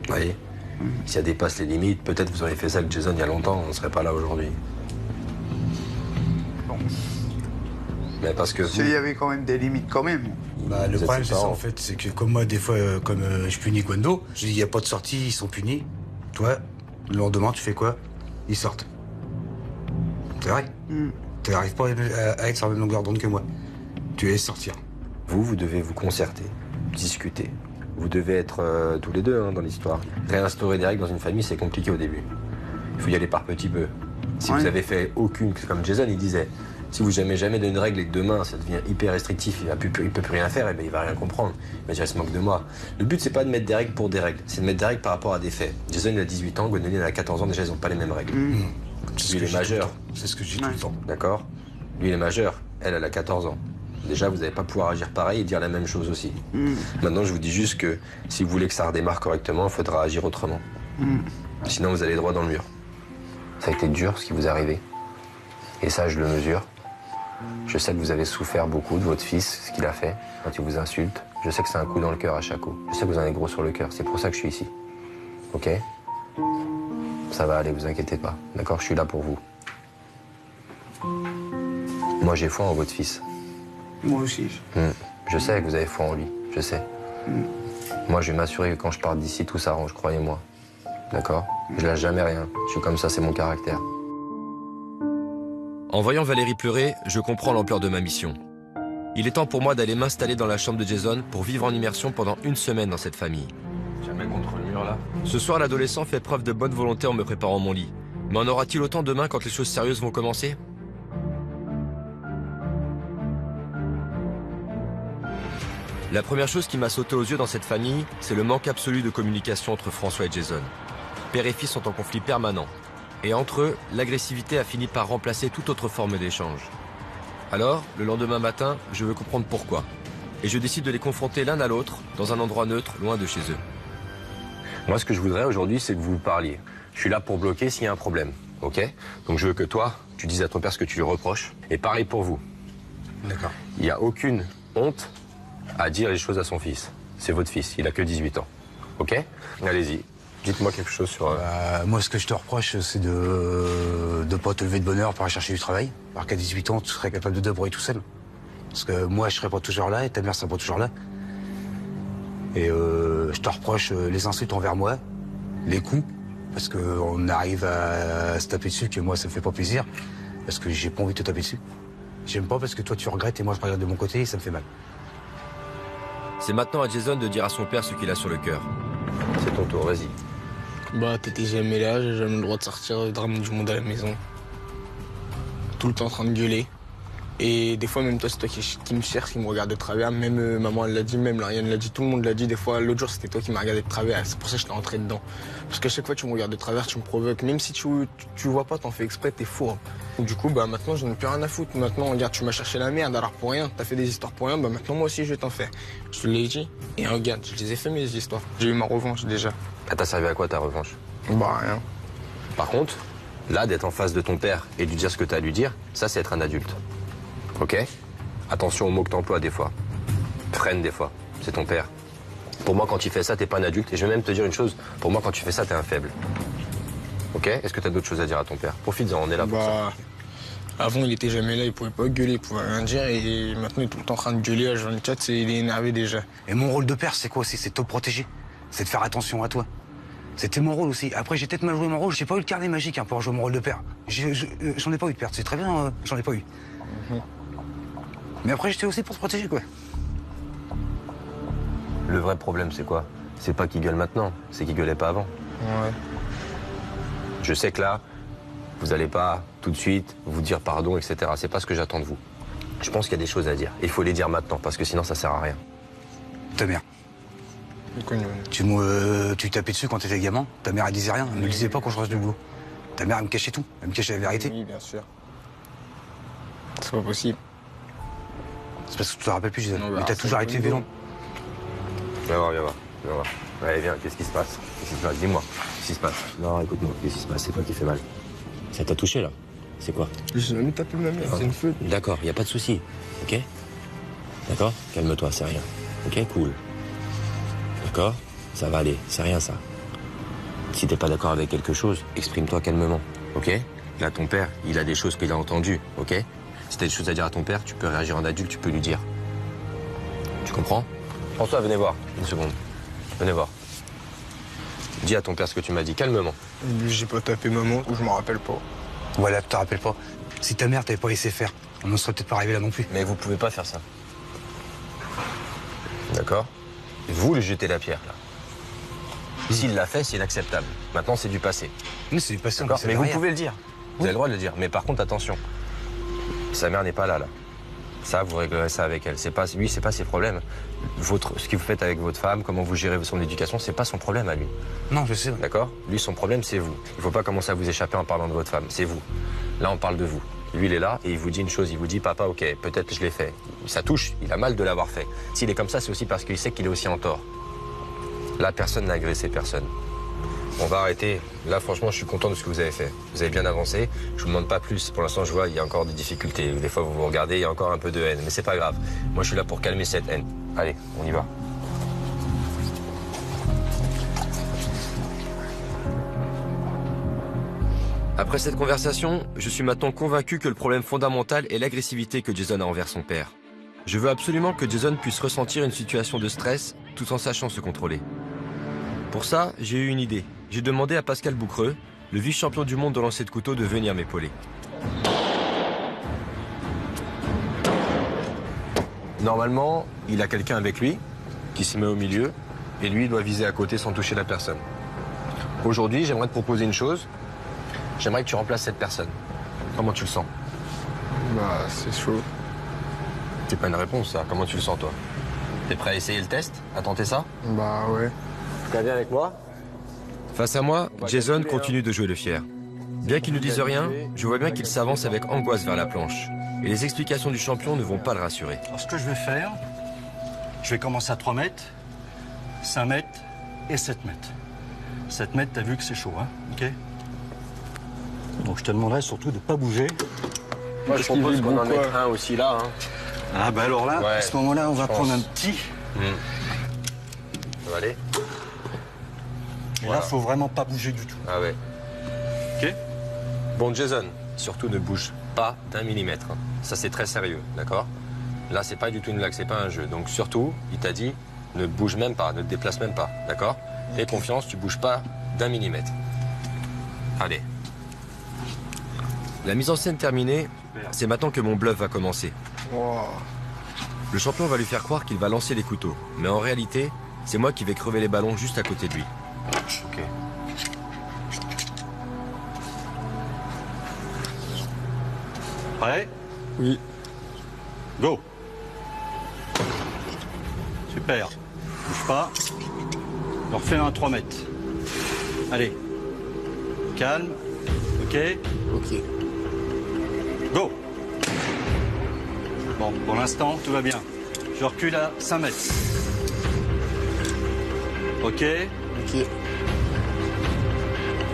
Vous voyez? Si elle dépasse les limites, peut-être vous auriez fait ça avec Jason il y a longtemps, on ne serait pas là aujourd'hui. Bon. Mais parce que vous... Il y avait quand même des limites quand même. Bah, le Vous problème, êtes c'est ça, parents. en fait. C'est que comme moi, des fois, je punis Gwendo, je dis, il n'y a pas de sortie, ils sont punis. Toi, le lendemain, tu fais quoi? Ils sortent. C'est vrai. Tu n'arrives pas à être sur la même longueur d'onde que moi. Tu les laisses sortir. Vous devez vous concerter, discuter. Vous devez être tous les deux dans l'histoire. Réinstaurer des règles dans une famille, c'est compliqué au début. Il faut y aller par petits peu. Si vous avez fait aucune, comme Jason, il disait, si vous jamais donné une règle et que demain ça devient hyper restrictif, il peut plus rien faire, et ben il va rien comprendre. Il va dire, il se moque de moi. Le but, c'est pas de mettre des règles pour des règles, c'est de mettre des règles par rapport à des faits. Jason, il a 18 ans, Gwendoline, elle a 14 ans, déjà, ils n'ont pas les mêmes règles. Lui, il est majeur. C'est ce que je dis tout le temps. D'accord? Lui, il est majeur, elle a 14 ans. Déjà, vous n'allez pas pouvoir agir pareil et dire la même chose aussi. Maintenant, je vous dis juste que si vous voulez que ça redémarre correctement, il faudra agir autrement. Sinon, vous allez droit dans le mur. Ça a été dur, ce qui vous est arrivé. Et ça, je le mesure. Je sais que vous avez souffert beaucoup de votre fils, ce qu'il a fait, quand il vous insulte. Je sais que c'est un coup dans le cœur à chaque coup. Je sais que vous en avez gros sur le cœur. C'est pour ça que je suis ici. OK? Ça va aller, vous inquiétez pas. D'accord? Je suis là pour vous. Moi, j'ai foi en votre fils. Moi aussi. Je sais que vous avez foi en lui, je sais. Moi, je vais m'assurer que quand je pars d'ici, tout s'arrange, croyez-moi. D'accord? Je lâche jamais rien. Je suis comme ça, c'est mon caractère. En voyant Valérie pleurer, je comprends l'ampleur de ma mission. Il est temps pour moi d'aller m'installer dans la chambre de Jason pour vivre en immersion pendant 1 semaine dans cette famille. Jamais contre le mur là. Ce soir, l'adolescent fait preuve de bonne volonté en me préparant mon lit. Mais en aura-t-il autant demain quand les choses sérieuses vont commencer? La première chose qui m'a sauté aux yeux dans cette famille, c'est le manque absolu de communication entre François et Jason. Père et fils sont en conflit permanent. Et entre eux, l'agressivité a fini par remplacer toute autre forme d'échange. Alors, le lendemain matin, je veux comprendre pourquoi. Et je décide de les confronter l'un à l'autre, dans un endroit neutre, loin de chez eux. Moi, ce que je voudrais aujourd'hui, c'est que vous parliez. Je suis là pour bloquer s'il y a un problème, ok? Donc je veux que toi, tu dises à ton père ce que tu lui reproches. Et pareil pour vous. D'accord. Il n'y a aucune honte à dire les choses à son fils. C'est votre fils, il a que 18 ans. Ok? Allez-y. Dites-moi quelque chose sur... Moi, ce que je te reproche, c'est de ne pas te lever de bonne heure pour aller chercher du travail. Alors qu'à 18 ans, tu serais capable de te débrouiller tout seul. Parce que moi, je serais pas toujours là et ta mère serait pas toujours là. Et je te reproche les insultes envers moi, les coups, parce qu'on arrive à se taper dessus, que moi, ça me fait pas plaisir, parce que j'ai pas envie de te taper dessus. J'aime pas parce que toi, tu regrettes et moi, je regarde de mon côté et ça me fait mal. C'est maintenant à Jason de dire à son père ce qu'il a sur le cœur. C'est ton tour, vas-y. Bah, t'étais jamais là, j'ai jamais le droit de sortir, de ramener du monde à la maison. tout le temps en train de gueuler. Et des fois, même toi, c'est toi qui me cherche, qui me regarde de travers. Même maman, elle l'a dit, même Lauriane l'a dit, tout le monde l'a dit. Des fois, l'autre jour, c'était toi qui m'as regardé de travers. C'est pour ça que je t'ai rentré dedans. Parce qu'à chaque fois, tu me regardes de travers, tu me provoques. Même si tu vois pas, t'en fais exprès, t'es fou. Hein. Du coup, bah maintenant, j'en ai plus rien à foutre. Maintenant, regarde, tu m'as cherché la merde, alors pour rien. T'as fait des histoires pour rien, bah maintenant, moi aussi, je vais t'en faire. Je te l'ai dit. Et regarde, je les ai fait mes histoires. J'ai eu ma revanche déjà. Elle t'a servi à quoi ta revanche? Bah rien. Par contre, là, d'être en face de ton père et de lui dire ce que t'as à lui dire, ça, c'est être un adulte. Ok? Attention aux mots que t'emploies des fois. Freine des fois. C'est ton père. Pour moi, quand il fait ça, t'es pas un adulte. Et je vais même te dire une chose. Pour moi, quand tu fais ça, t'es un faible. Ok? Est-ce que t'as d'autres choses à dire à ton père? Profite-en, on est là pour ça. Avant, il était jamais là, il pouvait pas gueuler, il pouvait rien dire. Et maintenant, il est tout le temps en train de gueuler à 24, il est énervé déjà. Et mon rôle de père, c'est quoi aussi? C'est de te protéger. C'est de faire attention à toi. C'était mon rôle aussi. Après, j'ai peut-être mal joué mon rôle. J'ai pas eu le carnet magique pour jouer mon rôle de père. J'en ai pas eu de perte. C'est très bien, j'en ai pas eu. Mais après, j'étais aussi pour te protéger, quoi. Le vrai problème, c'est quoi? C'est pas qu'il gueule maintenant, c'est qu'il gueulait pas avant. Ouais. Je sais que là, vous allez pas tout de suite vous dire pardon, etc. C'est pas ce que j'attends de vous. Je pense qu'il y a des choses à dire. Il faut les dire maintenant, parce que sinon, ça sert à rien. Ta mère. Tu tapais dessus quand t'étais gamin. Ta mère, elle disait rien. Elle me disait pas quand je reste du boulot. Ta mère, elle me cachait tout. Elle me cachait la vérité. Oui, bien sûr. C'est pas possible. C'est parce que tu te rappelles plus, Gisèle. Mais t'as toujours arrêté le vélo. Viens voir, viens voir. Viens voir. Allez, viens, qu'est-ce qui se passe? Qu'est-ce qui se passe? Dis-moi. Qu'est-ce qui se passe? Non, écoute-moi. Qu'est-ce qui se passe? C'est quoi qui fait mal? Ça t'a touché, là? C'est quoi? J'ai jamais tapé ma mère, c'est une faute. D'accord, y a pas de souci. Ok? D'accord? Calme-toi, c'est rien. Ok, cool. D'accord? Ça va aller, c'est rien ça. Si t'es pas d'accord avec quelque chose, exprime-toi calmement. Ok? Là, ton père, il a des choses qu'il a entendues. Ok? Si t'as des choses à dire à ton père, tu peux réagir en adulte, tu peux lui dire. Tu comprends? François, venez voir. Une seconde. Venez voir. Dis à ton père ce que tu m'as dit, calmement. J'ai pas tapé maman, ou je m'en rappelle pas. Voilà, tu te rappelles pas. Si ta mère t'avait pas laissé faire, on ne serait peut-être pas arrivé là non plus. Mais vous pouvez pas faire ça. D'accord? Vous lui jetez la pierre, là. S'il l'a fait, c'est inacceptable. Maintenant, c'est du passé. Mais c'est du passé, mais vous pouvez le dire. Vous avez le droit de le dire. Mais par contre, attention. Sa mère n'est pas là, là. Ça, vous réglerez ça avec elle. C'est pas, lui, c'est pas ses problèmes. Ce que vous faites avec votre femme, comment vous gérez son éducation, c'est pas son problème à lui. Non, je sais. D'accord? Lui, son problème, c'est vous. Il faut pas commencer à vous échapper en parlant de votre femme. C'est vous. Là, on parle de vous. Lui, il est là et il vous dit une chose. Il vous dit, papa, ok, peut-être que je l'ai fait. Ça touche. Il a mal de l'avoir fait. S'il est comme ça, c'est aussi parce qu'il sait qu'il est aussi en tort. Là, personne n'a agressé personne. On va arrêter. Là, franchement, je suis content de ce que vous avez fait. Vous avez bien avancé. Je vous demande pas plus. Pour l'instant, je vois, il y a encore des difficultés. Des fois, vous vous regardez, il y a encore un peu de haine. Mais c'est pas grave. Moi, je suis là pour calmer cette haine. Allez, on y va. Après cette conversation, je suis maintenant convaincu que le problème fondamental est l'agressivité que Jason a envers son père. Je veux absolument que Jason puisse ressentir une situation de stress tout en sachant se contrôler. Pour ça, j'ai eu une idée. J'ai demandé à Pascal Boucreux, le vice-champion du monde de lancer de couteau, de venir m'épauler. Normalement, il a quelqu'un avec lui qui se met au milieu et lui, il doit viser à côté sans toucher la personne. Aujourd'hui, j'aimerais te proposer une chose. J'aimerais que tu remplaces cette personne. Comment tu le sens? Bah, c'est chaud. C'est pas une réponse, ça. Comment tu le sens, toi? T'es prêt à essayer le test? À tenter ça? Bah, ouais. Tu viens avec moi? Face à moi, Jason continue de jouer le fier. Bien qu'il ne dise rien, je vois bien qu'il s'avance avec angoisse vers la planche. Et les explications du champion ne vont pas le rassurer. Alors, ce que je vais faire, je vais commencer à 3 mètres, 5 mètres et 7 mètres. 7 mètres, t'as vu que c'est chaud, hein? OK? Donc, je te demanderai surtout de ne pas bouger. Moi, je propose qu'on en mette un aussi là. Hein. Ah, bah alors là, ouais, à ce moment-là, on va prendre un petit. Ça va aller? Et là, faut vraiment pas bouger du tout. Ah ouais. OK? Bon, Jason, surtout ne bouge pas d'1 millimètre. Hein. Ça, c'est très sérieux, d'accord? Là, c'est pas du tout une blague, c'est pas un jeu. Donc, surtout, il t'a dit, ne bouge même pas, ne te déplace même pas, d'accord? Aie confiance, tu bouges pas d'1 millimètre. Allez. La mise en scène terminée, c'est maintenant que mon bluff va commencer. Wow. Le champion va lui faire croire qu'il va lancer les couteaux. Mais en réalité, c'est moi qui vais crever les ballons juste à côté de lui. Ok. Prêt? Oui. Go. Super. Bouge pas. On refait un 3 mètres. Allez. Calme. Ok. Ok. Go. Bon, pour l'instant, tout va bien. Je recule à 5 mètres. Ok. Ok.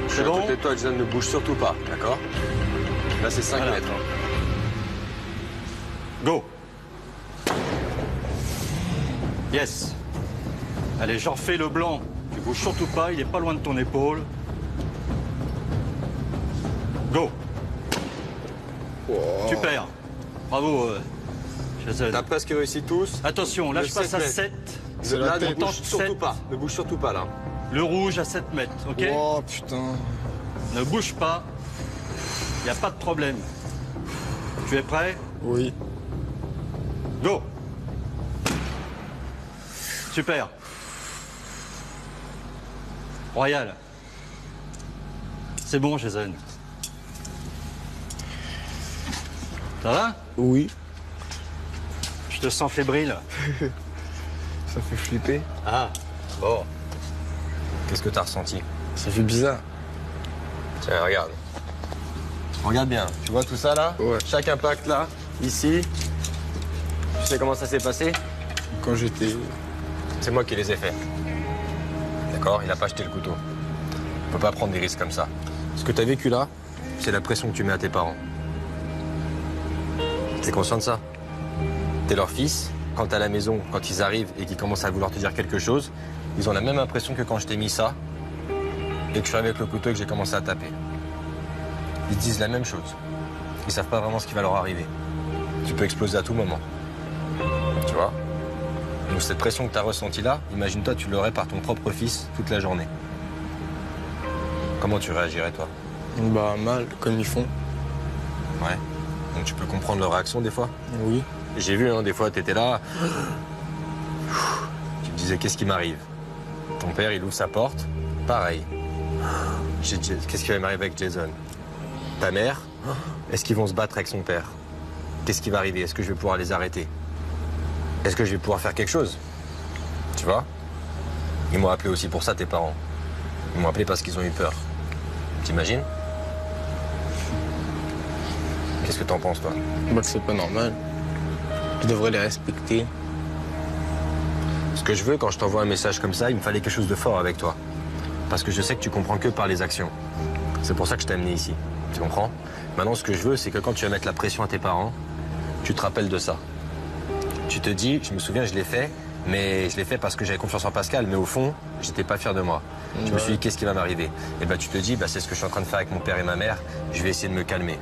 Je suis à bon? côté de toi, Jason, ne bouge surtout pas, d'accord? Là, c'est 5 Voilà. mètres. Hein. Go. Yes. Allez, je refais le blanc. Tu bouges surtout pas, il est pas loin de ton épaule. Go. Wow. Super. Bravo, Jason. T'as presque réussi tous. Attention, là Le je passe 7 à mètres. 7. C'est la Là, ne tête. bouge Tente surtout 7. pas. Ne bouge surtout pas, là. Le rouge à 7 mètres, ok? Oh putain. Ne bouge pas. Il n'y a pas de problème. Tu es prêt? Oui. Go. Super. Royal. C'est bon, Jason. Ça va? Oui. Je te sens fébrile. Ça fait flipper. Ah, bon. Qu'est-ce que t'as ressenti? Ça fait bizarre. Tiens, regarde. Regarde bien. Tu vois tout ça, là? Ouais. Chaque impact, là, ici. Tu sais comment ça s'est passé? Quand j'étais... C'est moi qui les ai faits. D'accord? Il a pas acheté le couteau. On peut pas prendre des risques comme ça. Ce que t'as vécu là, c'est la pression que tu mets à tes parents. T'es conscient de ça? T'es leur fils. Quand t'es à la maison, quand ils arrivent et qu'ils commencent à vouloir te dire quelque chose, ils ont la même impression que quand je t'ai mis ça et que je suis avec le couteau et que j'ai commencé à taper. Ils te disent la même chose. Ils savent pas vraiment ce qui va leur arriver. Tu peux exploser à tout moment. Tu vois? Donc cette pression que t'as ressentie là, imagine-toi, tu l'aurais par ton propre fils toute la journée. Comment tu réagirais, toi? Bah mal, comme ils font. Ouais. Donc tu peux comprendre leur réaction des fois? Oui. J'ai vu, hein, des fois, t'étais là. Tu me disais, qu'est-ce qui m'arrive? Ton père, il ouvre sa porte. Pareil. Qu'est-ce qui va m'arriver avec Jason? Ta mère, est-ce qu'ils vont se battre avec son père? Qu'est-ce qui va arriver? Est-ce que je vais pouvoir les arrêter? Est-ce que je vais pouvoir faire quelque chose? Tu vois? Ils m'ont appelé aussi pour ça, tes parents. Ils m'ont appelé parce qu'ils ont eu peur. T'imagines? Qu'est-ce que t'en penses, toi? Bah que c'est pas normal. Je devrais les respecter. Ce que je veux, quand je t'envoie un message comme ça, il me fallait quelque chose de fort avec toi. Parce que je sais que tu comprends que par les actions. C'est pour ça que je t'ai amené ici. Tu comprends? Maintenant, ce que je veux, c'est que quand tu vas mettre la pression à tes parents, tu te rappelles de ça. Tu te dis, je me souviens, je l'ai fait, mais je l'ai fait parce que j'avais confiance en Pascal, mais au fond, j'étais pas fier de moi. Je me suis dit, qu'est-ce qui va m'arriver? Et ben, tu te dis, c'est ce que je suis en train de faire avec mon père et ma mère, je vais essayer de me calmer.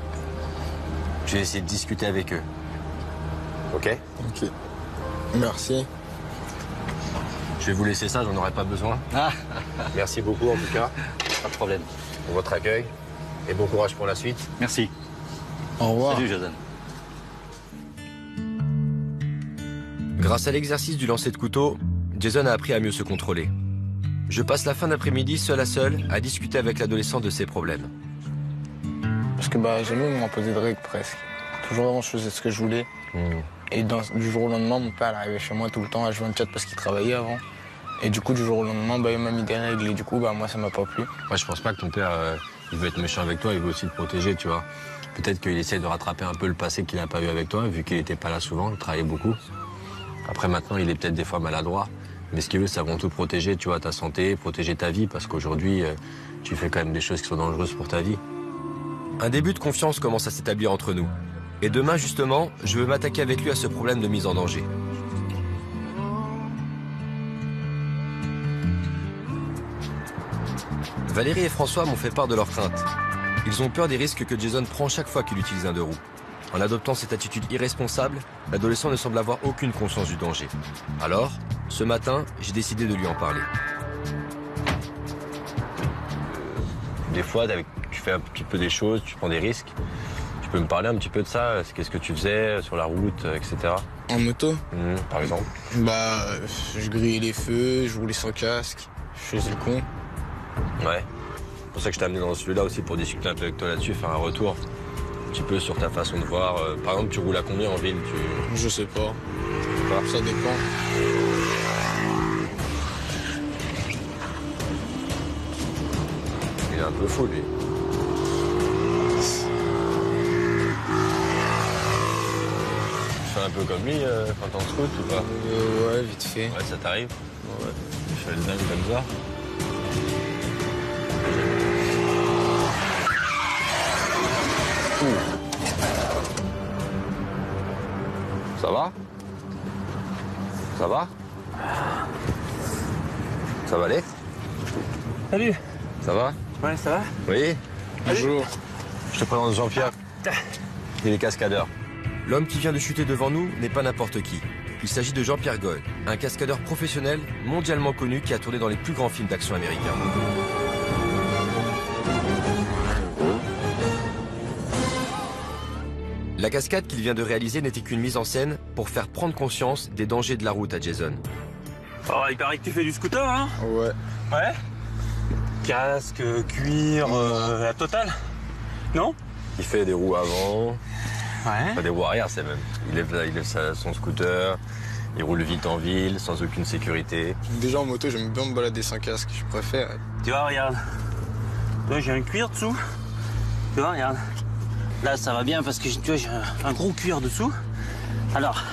Je vais essayer de discuter avec eux. Ok? Ok. Merci. Je vais vous laisser ça, j'en aurai pas besoin. Ah, Merci beaucoup en tout cas pas de problème. pour votre accueil et bon courage pour la suite. Merci. Au revoir. Salut, Jason. Grâce à l'exercice du lancer de couteau, Jason a appris à mieux se contrôler. Je passe la fin d'après-midi seul à seul à discuter avec l'adolescent de ses problèmes. Parce que bah jamais on m'a posé de règles presque. Toujours avant je faisais ce que je voulais. Et du jour au lendemain, mon père arrivait chez moi tout le temps H24 parce qu'il travaillait avant. Et du coup, du jour au lendemain, il m'a mis des règles et du coup, moi, ça m'a pas plu. Moi, je pense pas que ton père, il veut être méchant avec toi, il veut aussi te protéger, tu vois. Peut-être qu'il essaie de rattraper un peu le passé qu'il n'a pas eu avec toi, vu qu'il n'était pas là souvent, il travaillait beaucoup. Après, maintenant, il est peut-être des fois maladroit. Mais ce qu'il veut, c'est avant tout protéger, tu vois, ta santé, protéger ta vie, parce qu'aujourd'hui, tu fais quand même des choses qui sont dangereuses pour ta vie. Un début de confiance commence à s'établir entre nous. Et demain, justement, je veux m'attaquer avec lui à ce problème de mise en danger. Valérie et François m'ont fait part de leurs craintes. Ils ont peur des risques que Jason prend chaque fois qu'il utilise un deux roues. En adoptant cette attitude irresponsable, l'adolescent ne semble avoir aucune conscience du danger. Alors, ce matin, j'ai décidé de lui en parler. Des fois, tu fais un petit peu des choses, tu prends des risques. Tu peux me parler un petit peu de ça? Qu'est-ce que tu faisais sur la route, etc. En moto? Par exemple? Je grillais les feux, je roulais sans casque, je faisais le con. Ouais. C'est pour ça que je t'ai amené dans celui-là aussi, pour discuter un peu avec toi là-dessus, faire un retour. un petit peu sur ta façon de voir. Par exemple, tu roules à combien en ville Je sais pas. Ça dépend. Il est un peu fou, lui. Tu fais un peu comme lui quand t'es en scout ou pas? Ouais, vite fait. Ouais, ça t'arrive? Ouais. Tu fais le dingue comme ça? Ça va? Ça va? Ça va aller? Salut. Ça va? Ouais, ça va? Oui? Bonjour. Je te présente Jean-Pierre. Il est cascadeur. L'homme qui vient de chuter devant nous n'est pas n'importe qui. Il s'agit de Jean-Pierre Goll, un cascadeur professionnel mondialement connu qui a tourné dans les plus grands films d'action américains. La cascade qu'il vient de réaliser n'était qu'une mise en scène pour faire prendre conscience des dangers de la route à Jason. Oh, il paraît que tu fais du scooter, hein? Ouais. Ouais? Casque, cuir, la totale? Non? Il fait des roues avant, Ouais. pas des roues arrière, c'est même. Il lève son scooter, il roule vite en ville, sans aucune sécurité. Déjà en moto, j'aime bien me balader sans casque. Je préfère. Tu vois, regarde. Là, j'ai un cuir dessous. Tu vois, regarde. Là, ça va bien parce que tu vois, j'ai un gros cuir dessous. Alors,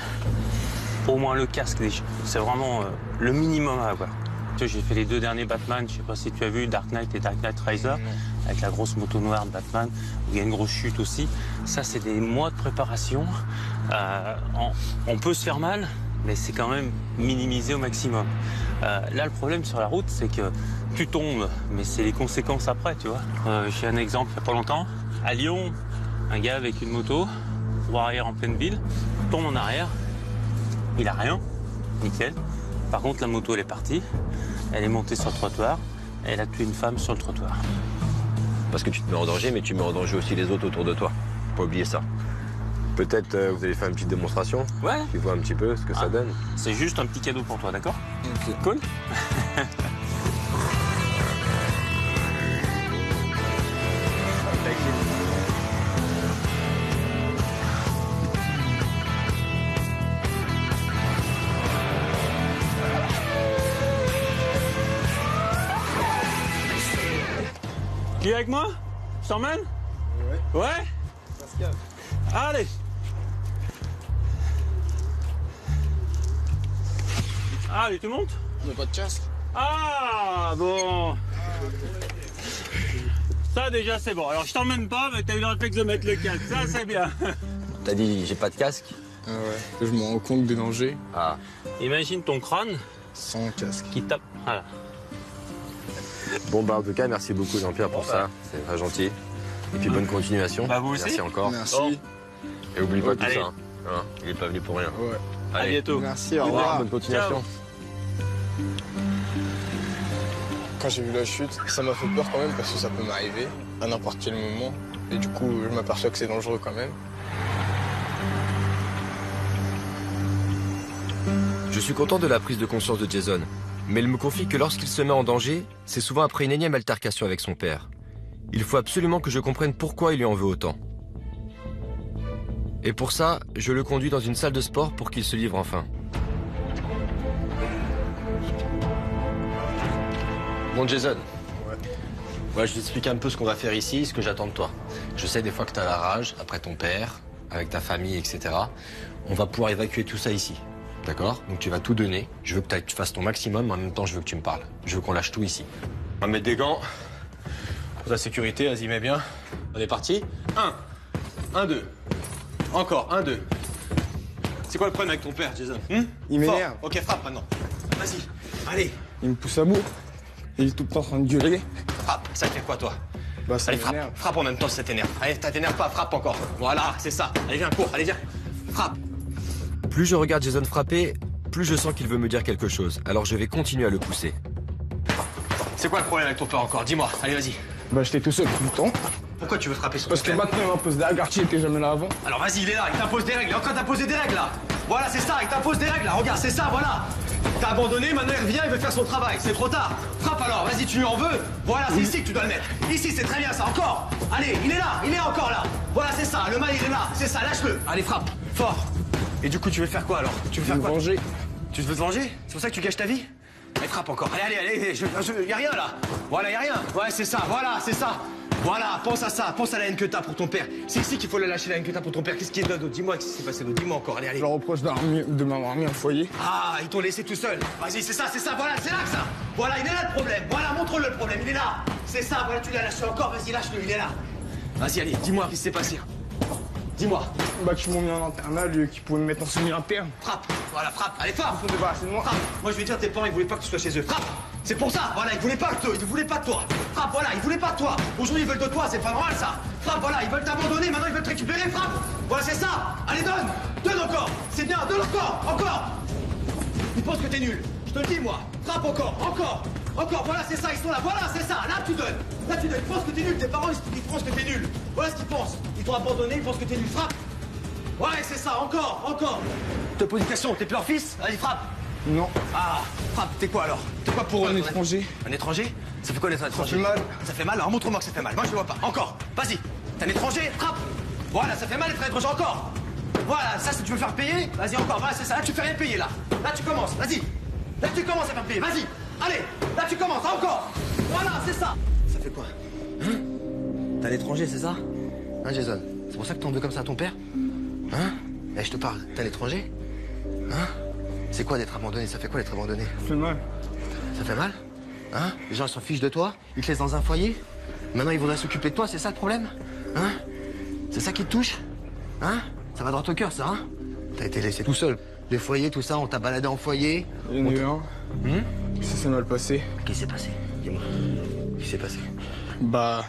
au moins le casque, c'est vraiment le minimum à avoir. Tu vois, j'ai fait les 2 derniers Batman, je sais pas si tu as vu, Dark Knight et Dark Knight Riser, avec la grosse moto noire de Batman, où il y a une grosse chute aussi. Ça, c'est des mois de préparation. On peut se faire mal, mais c'est quand même minimisé au maximum. Là, le problème sur la route, c'est que tu tombes, mais c'est les conséquences après, tu vois. J'ai un exemple il n'y a pas longtemps. À Lyon, un gars avec une moto, roue arrière en pleine ville, tombe en arrière, il a rien, nickel. Par contre, la moto, elle est partie, elle est montée sur le trottoir, et elle a tué une femme sur le trottoir. Parce que tu te mets en danger, mais tu mets en danger aussi les autres autour de toi. Faut pas oublier ça. Peut-être vous allez faire une petite démonstration. Ouais. Tu vois un petit peu ce que ça donne. C'est juste un petit cadeau pour toi, d'accord? Ok. Cool. Tu es avec moi? Je t'emmène? Ouais. Ouais? Pascal. Allez. Allez, tu montes? On n'a pas de casque. Ah, bon. Ça, déjà, c'est bon. Alors, je t'emmène pas, mais t'as eu le réflexe de mettre le casque. Ça, c'est bien. T'as dit j'ai pas de casque? Ah ouais. Je me rends compte des dangers. Ah. Imagine ton crâne Sans casque. qui tape. Voilà. Bon bah en tout cas merci beaucoup Jean-Pierre pour ça. C'est très gentil. Et puis bonne continuation. Bah, vous aussi. Merci encore. Merci. Bon. Et oublie pas tout Allez. ça. Hein. Il est pas venu pour rien. Ouais. À Allez. bientôt. Merci, au Au revoir, revoir. bonne continuation. Quand j'ai vu la chute, ça m'a fait peur quand même parce que ça peut m'arriver à n'importe quel moment. Et du coup, je m'aperçois que c'est dangereux quand même. Je suis content de la prise de conscience de Jason, mais il me confie que lorsqu'il se met en danger, c'est souvent après une énième altercation avec son père. Il faut absolument que je comprenne pourquoi il lui en veut autant. Et pour ça, je le conduis dans une salle de sport pour qu'il se livre enfin. Bon Jason. Ouais, je t'explique un peu ce qu'on va faire ici, ce que j'attends de toi. Je sais des fois que tu as la rage après ton père, avec ta famille, etc. On va pouvoir évacuer tout ça ici. D'accord? Donc tu vas tout donner. Je veux que tu fasses ton maximum, mais en même temps, je veux que tu me parles. Je veux qu'on lâche tout ici. On va mettre des gants. Pour ta sécurité, vas-y, mets bien. On est parti. 1, 2. Encore, 1, 2. C'est quoi le problème avec ton père, Jason? Il m'énerve. Fort. Ok, frappe maintenant. Vas-y, allez. Il me pousse à bout. Il est tout le temps en train de gueuler. Frappe, ça fait quoi, toi? Bah, ça Allez, frappe. m'énerve. Frappe en même temps si ça t'énerve. Allez, t'énerve pas, frappe encore. Voilà, c'est ça. Allez, viens, cours, allez, viens. Frappe. Plus je regarde Jason frapper, plus je sens qu'il veut me dire quelque chose. Alors je vais continuer à le pousser. C'est quoi le problème avec ton père encore? Dis-moi, allez, vas-y. Bah, j'étais tout seul tout le temps. Pourquoi tu veux frapper sur Parce ton que père? maintenant, il m'impose des regards qui étaient jamais là avant. Alors vas-y, il est là, il t'impose des règles. Il est en train d'imposer des règles, là. Voilà, c'est ça, il t'impose des règles, là. Regarde, c'est ça, voilà. T'as abandonné, maintenant il revient, il veut faire son travail. C'est trop tard. Frappe alors, vas-y, tu lui en veux. Voilà, c'est ici que tu dois le mettre. Ici, c'est très bien ça, encore. Allez, il est encore là. Voilà, c'est ça, le mal il est là, c'est ça, lâche-le. Allez, frappe, fort. Et du coup, tu veux faire quoi alors? Tu veux faire quoi? Venger. Tu veux te venger? C'est pour ça que tu gâches ta vie? Allez, frappe encore. Allez, y a rien là. Voilà, y a rien. Ouais, c'est ça, voilà, c'est ça. Voilà, pense à ça, pense à la haine que t'as pour ton père. C'est ici qu'il faut la lâcher, la haine que t'as pour ton père. Qu'est-ce qui est d'autre? Dis-moi, qu'est-ce qui s'est passé d'autre? Dis-moi encore, allez. Je leur reproche de m'avoir mis en foyer. Ah, ils t'ont laissé tout seul. Vas-y, c'est ça, voilà, c'est là que ça. Voilà, il est là le problème. Voilà, montre-le le problème, il est là. C'est ça, voilà, tu l'as lâché encore, vas-y, lâche-le, il est là. Vas-y, allez, dis-moi, qu'est-ce qui s'est passé? Dis-moi. Bah, qu'ils m'ont mis en internat, lui, qui pouvait me mettre en semi-interne. Frappe, voilà, frappe, allez, frappe. Ils sont débarrassés de moi. Frappe. Moi, je vais dire, tes parents, ils voulaient pas que tu sois chez eux. Frappe. C'est pour ça, voilà, ils voulaient pas de toi. Frappe, voilà, ils voulaient pas de toi. Aujourd'hui, ils veulent de toi, c'est pas normal ça. Frappe, voilà, ils veulent t'abandonner, maintenant ils veulent te récupérer, frappe. Voilà, c'est ça. Allez, donne encore. C'est bien, donne encore. Ils pensent que t'es nul. Je te le dis, moi. Frappe encore. Voilà, c'est ça, ils sont là. Voilà, c'est ça. Là, tu donnes. Ils pensent que t'es nul. Tes parents, ils pensent que t'es nul. Voilà ce qu'ils pensent. Ils t'ont abandonné, ils pensent que t'es nul. Frappe. Ouais, c'est ça, encore. Je te pose une question, t'es plus leur fils? Allez, frappe. Non. Ah, frappe, t'es quoi alors? T'es quoi pour eux? Un étranger. Un étranger? Ça fait quoi d'être un étranger? Ça fait mal. Ça fait mal? Alors montre-moi que ça fait mal. Moi, je le vois pas. Encore. Vas-y. T'es un étranger? Frappe. Voilà, ça fait mal d'être un étranger encore. Voilà, ça, tu veux faire payer? Vas-y, encore. Voilà, c'est ça. Là, tu fais rien payer, là. Là, tu commences. Vas-y. Là, tu commences à faire payer. Vas-y. Allez. Là, tu commences. Encore. Voilà, c'est ça. Ça fait quoi? Hein? T'es un étranger, c'est ça? Hein, Jason? C'est pour ça que t'en veux comme ça à ton père? Hein? Eh, je te parle. T'es un étranger? Hein? C'est quoi d'être abandonné? Ça fait quoi d'être abandonné? Ça fait mal. Ça fait mal? Hein? Les gens ils s'en fichent de toi? Ils te laissent dans un foyer? Maintenant ils voudraient s'occuper de toi, c'est ça le problème? Hein? C'est ça qui te touche? Hein? Ça va droit au cœur ça, hein? T'as été laissé tout seul. Les foyers, tout ça, on t'a baladé en foyer. Il y en a eu un. Ça s'est mal passé. Qu'est-ce qui s'est passé? Dis-moi. Qu'est-ce qui s'est passé? Bah,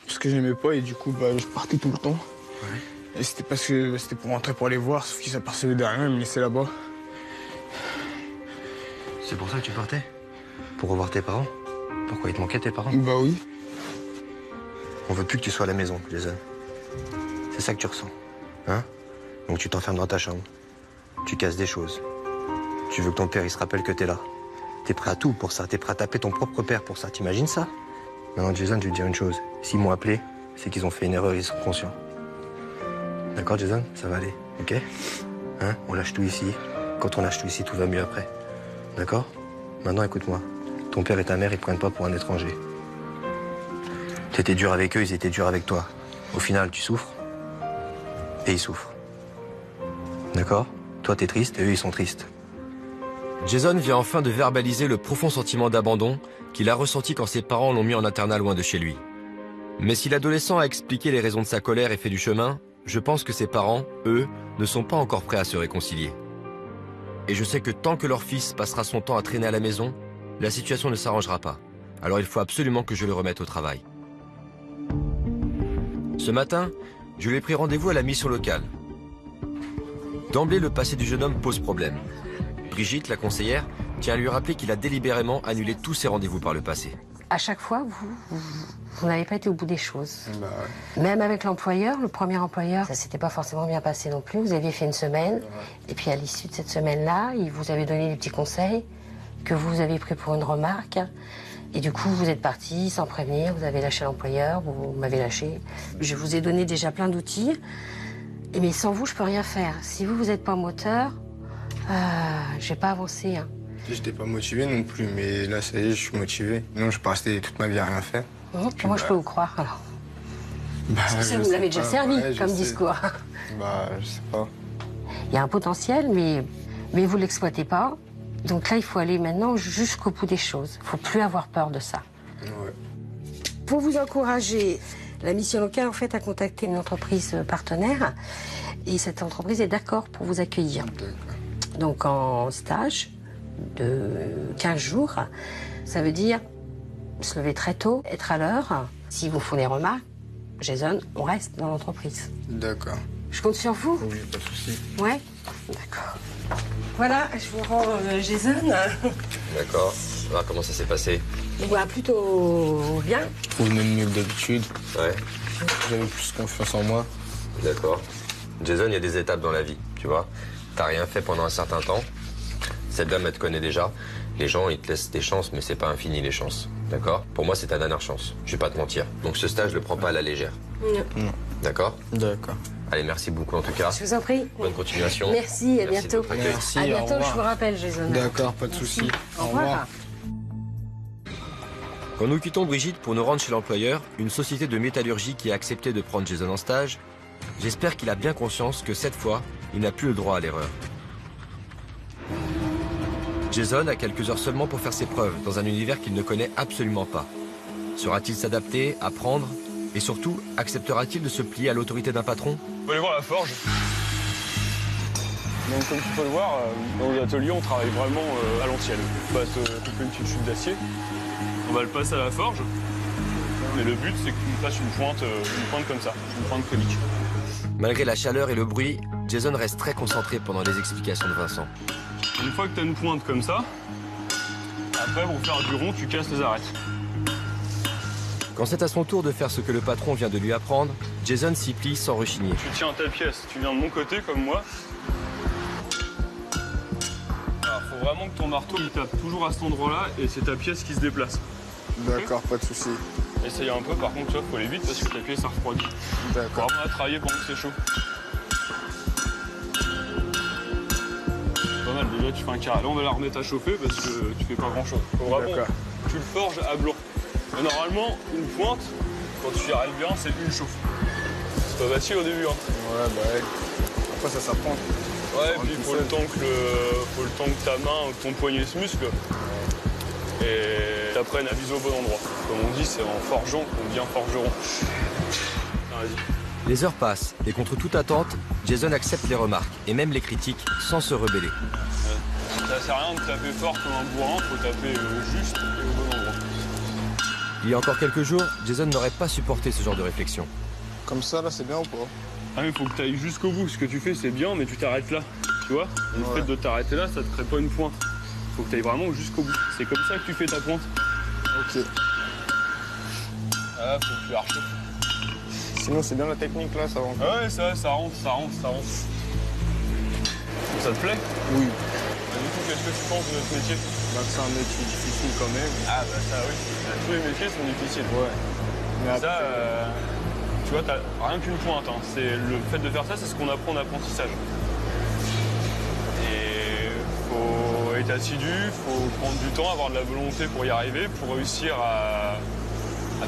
parce que j'aimais pas et du coup, bah, je partais tout le temps. Ouais. Et c'était parce que c'était pour rentrer pour aller voir, sauf qu'ils s'apercevaient derrière, ils me laissaient là-bas. C'est pour ça que tu partais? Pour revoir tes parents? Pourquoi ils te manquaient tes parents? Bah oui. On veut plus que tu sois à la maison, Jason. C'est ça que tu ressens. Hein? Donc tu t'enfermes dans ta chambre. Tu casses des choses. Tu veux que ton père, il se rappelle que t'es là. T'es prêt à tout pour ça. T'es prêt à taper ton propre père pour ça. T'imagines ça? Non, Jason, je vais te dire une chose. S'ils m'ont appelé, c'est qu'ils ont fait une erreur et ils sont conscients. D'accord, Jason? Ça va aller, ok? Hein? On lâche tout ici. Quand on lâche tout ici, tout va mieux après. D'accord? Maintenant, écoute-moi. Ton père et ta mère, ils te prennent pas pour un étranger. T'étais dur avec eux, ils étaient durs avec toi. Au final, tu souffres. Et ils souffrent. D'accord? Toi, t'es triste et eux, ils sont tristes. Jason vient enfin de verbaliser le profond sentiment d'abandon qu'il a ressenti quand ses parents l'ont mis en internat loin de chez lui. Mais si l'adolescent a expliqué les raisons de sa colère et fait du chemin, je pense que ses parents, eux, ne sont pas encore prêts à se réconcilier. Et je sais que tant que leur fils passera son temps à traîner à la maison, la situation ne s'arrangera pas. Alors il faut absolument que je le remette au travail. Ce matin, je lui ai pris rendez-vous à la mission locale. D'emblée, le passé du jeune homme pose problème. Brigitte, la conseillère, tient à lui rappeler qu'il a délibérément annulé tous ses rendez-vous par le passé. À chaque fois, vous n'avez pas été au bout des choses. Même avec l'employeur, le premier employeur, ça s'était pas forcément bien passé non plus. Vous aviez fait une semaine, et puis à l'issue de cette semaine-là, il vous avait donné des petits conseils que vous avez pris pour une remarque. Et du coup, vous êtes parti sans prévenir, vous avez lâché l'employeur, vous m'avez lâché. Je vous ai donné déjà plein d'outils, mais sans vous, je peux rien faire. Si vous n'êtes pas moteur, je vais pas avancer. Hein. J'étais pas motivé non plus, mais là, ça y est, je suis motivé. Non, je peux rester toute ma vie à rien faire. Moi, je peux vous croire, alors. Parce que ça, vous l'avez déjà servi comme discours. Bah, je sais pas. Il y a un potentiel, mais vous ne l'exploitez pas. Donc là, il faut aller maintenant jusqu'au bout des choses. Il ne faut plus avoir peur de ça. Ouais. Pour vous encourager, la mission locale, en fait, a contacté une entreprise partenaire. Et cette entreprise est d'accord pour vous accueillir. Donc en stage de 15 jours, ça veut dire se lever très tôt, être à l'heure. Si vous font des remarques, Jason, on reste dans l'entreprise. D'accord. Je compte sur vous. Oui, pas de souci. Ouais. D'accord. Voilà, je vous rends Jason. D'accord. Alors, comment ça s'est passé? Bah, plutôt bien. Je trouve même mieux que d'habitude. Ouais. J'avais plus confiance en moi. D'accord. Jason, il y a des étapes dans la vie, tu vois. T'as rien fait pendant un certain temps. Cette dame, elle te connaît déjà. Les gens, ils te laissent des chances, mais c'est pas infini les chances. D'accord? Pour moi, c'est ta dernière chance. Je vais pas te mentir. Donc ce stage, je le prends pas à la légère. Non. D'accord? D'accord. Allez, merci beaucoup en tout cas. Je vous en prie. Bonne continuation. Merci, à de bientôt. votre accueil. Merci, À au bientôt, revoir. je vous rappelle, Jason. D'accord, pas de souci. Au revoir. Quand nous quittons Brigitte pour nous rendre chez l'employeur, une société de métallurgie qui a accepté de prendre Jason en stage, j'espère qu'il a bien conscience que cette fois, il n'a plus le droit à l'erreur. Jason a quelques heures seulement pour faire ses preuves dans un univers qu'il ne connaît absolument pas. Saura-t-il s'adapter, apprendre et surtout, acceptera-t-il de se plier à l'autorité d'un patron? On va aller voir la forge. Donc comme tu peux le voir, dans l'atelier on travaille vraiment à l'ancienne. On passe couper une petite chute d'acier, on va le passer à la forge. Mais le but c'est que tu fasses une pointe comme ça, une pointe conique. Malgré la chaleur et le bruit, Jason reste très concentré pendant les explications de Vincent. Une fois que tu as une pointe comme ça, après pour faire du rond tu casses les arêtes. Quand c'est à son tour de faire ce que le patron vient de lui apprendre, Jason s'y plie sans rechigner. Tu tiens ta pièce, tu viens de mon côté comme moi. Alors faut vraiment que ton marteau il tape toujours à cet endroit-là et c'est ta pièce qui se déplace. D'accord, pas de souci. Essaye un peu, par contre, tu vois, faut aller vite parce que ta pièce ça refroidit. D'accord. Faut vraiment la travailler pendant que c'est chaud. Pas mal, déjà tu fais un carré. Là on va la remettre à chauffer parce que tu fais pas grand chose. Faut vraiment, tu le forges à blanc. Mais normalement, une pointe, quand tu y arrives bien, c'est une chauffe. C'est pas facile au début. Hein. Ouais, bah ouais. Après, ça s'apprend. Ouais, et puis il faut le temps que ta main ou ton poignet se muscle. Et t'apprennes à viser au bon endroit. Comme on dit, c'est en forgeant qu'on devient forgeron. Vas-y. Les heures passent et contre toute attente, Jason accepte les remarques et même les critiques sans se rebeller. Ça sert à rien de taper fort comme un bourrin, faut taper juste et au bon endroit. Il y a encore quelques jours, Jason n'aurait pas supporté ce genre de réflexion. Comme ça, là, c'est bien ou pas? Ah mais faut que tu ailles jusqu'au bout. Ce que tu fais, c'est bien, mais tu t'arrêtes là. Tu vois? Le fait de t'arrêter là, ça te crée pas une pointe. Faut que tu ailles vraiment jusqu'au bout. C'est comme ça que tu fais ta pointe. Ok. Ah, faut que tu arches. Sinon, c'est bien la technique, là, ça va encore. Ah ouais, ça rentre. Ça te plaît? Oui. Du coup, qu'est-ce que tu penses de notre métier? Bah, c'est un métier difficile quand même. Ah bah ça oui. Tous les métiers sont difficiles. Ouais. Mais ça, après... tu vois, t'as rien qu'une pointe. Hein. C'est le fait de faire ça, c'est ce qu'on apprend en apprentissage. Et faut être assidu, faut prendre du temps, avoir de la volonté pour y arriver, pour réussir à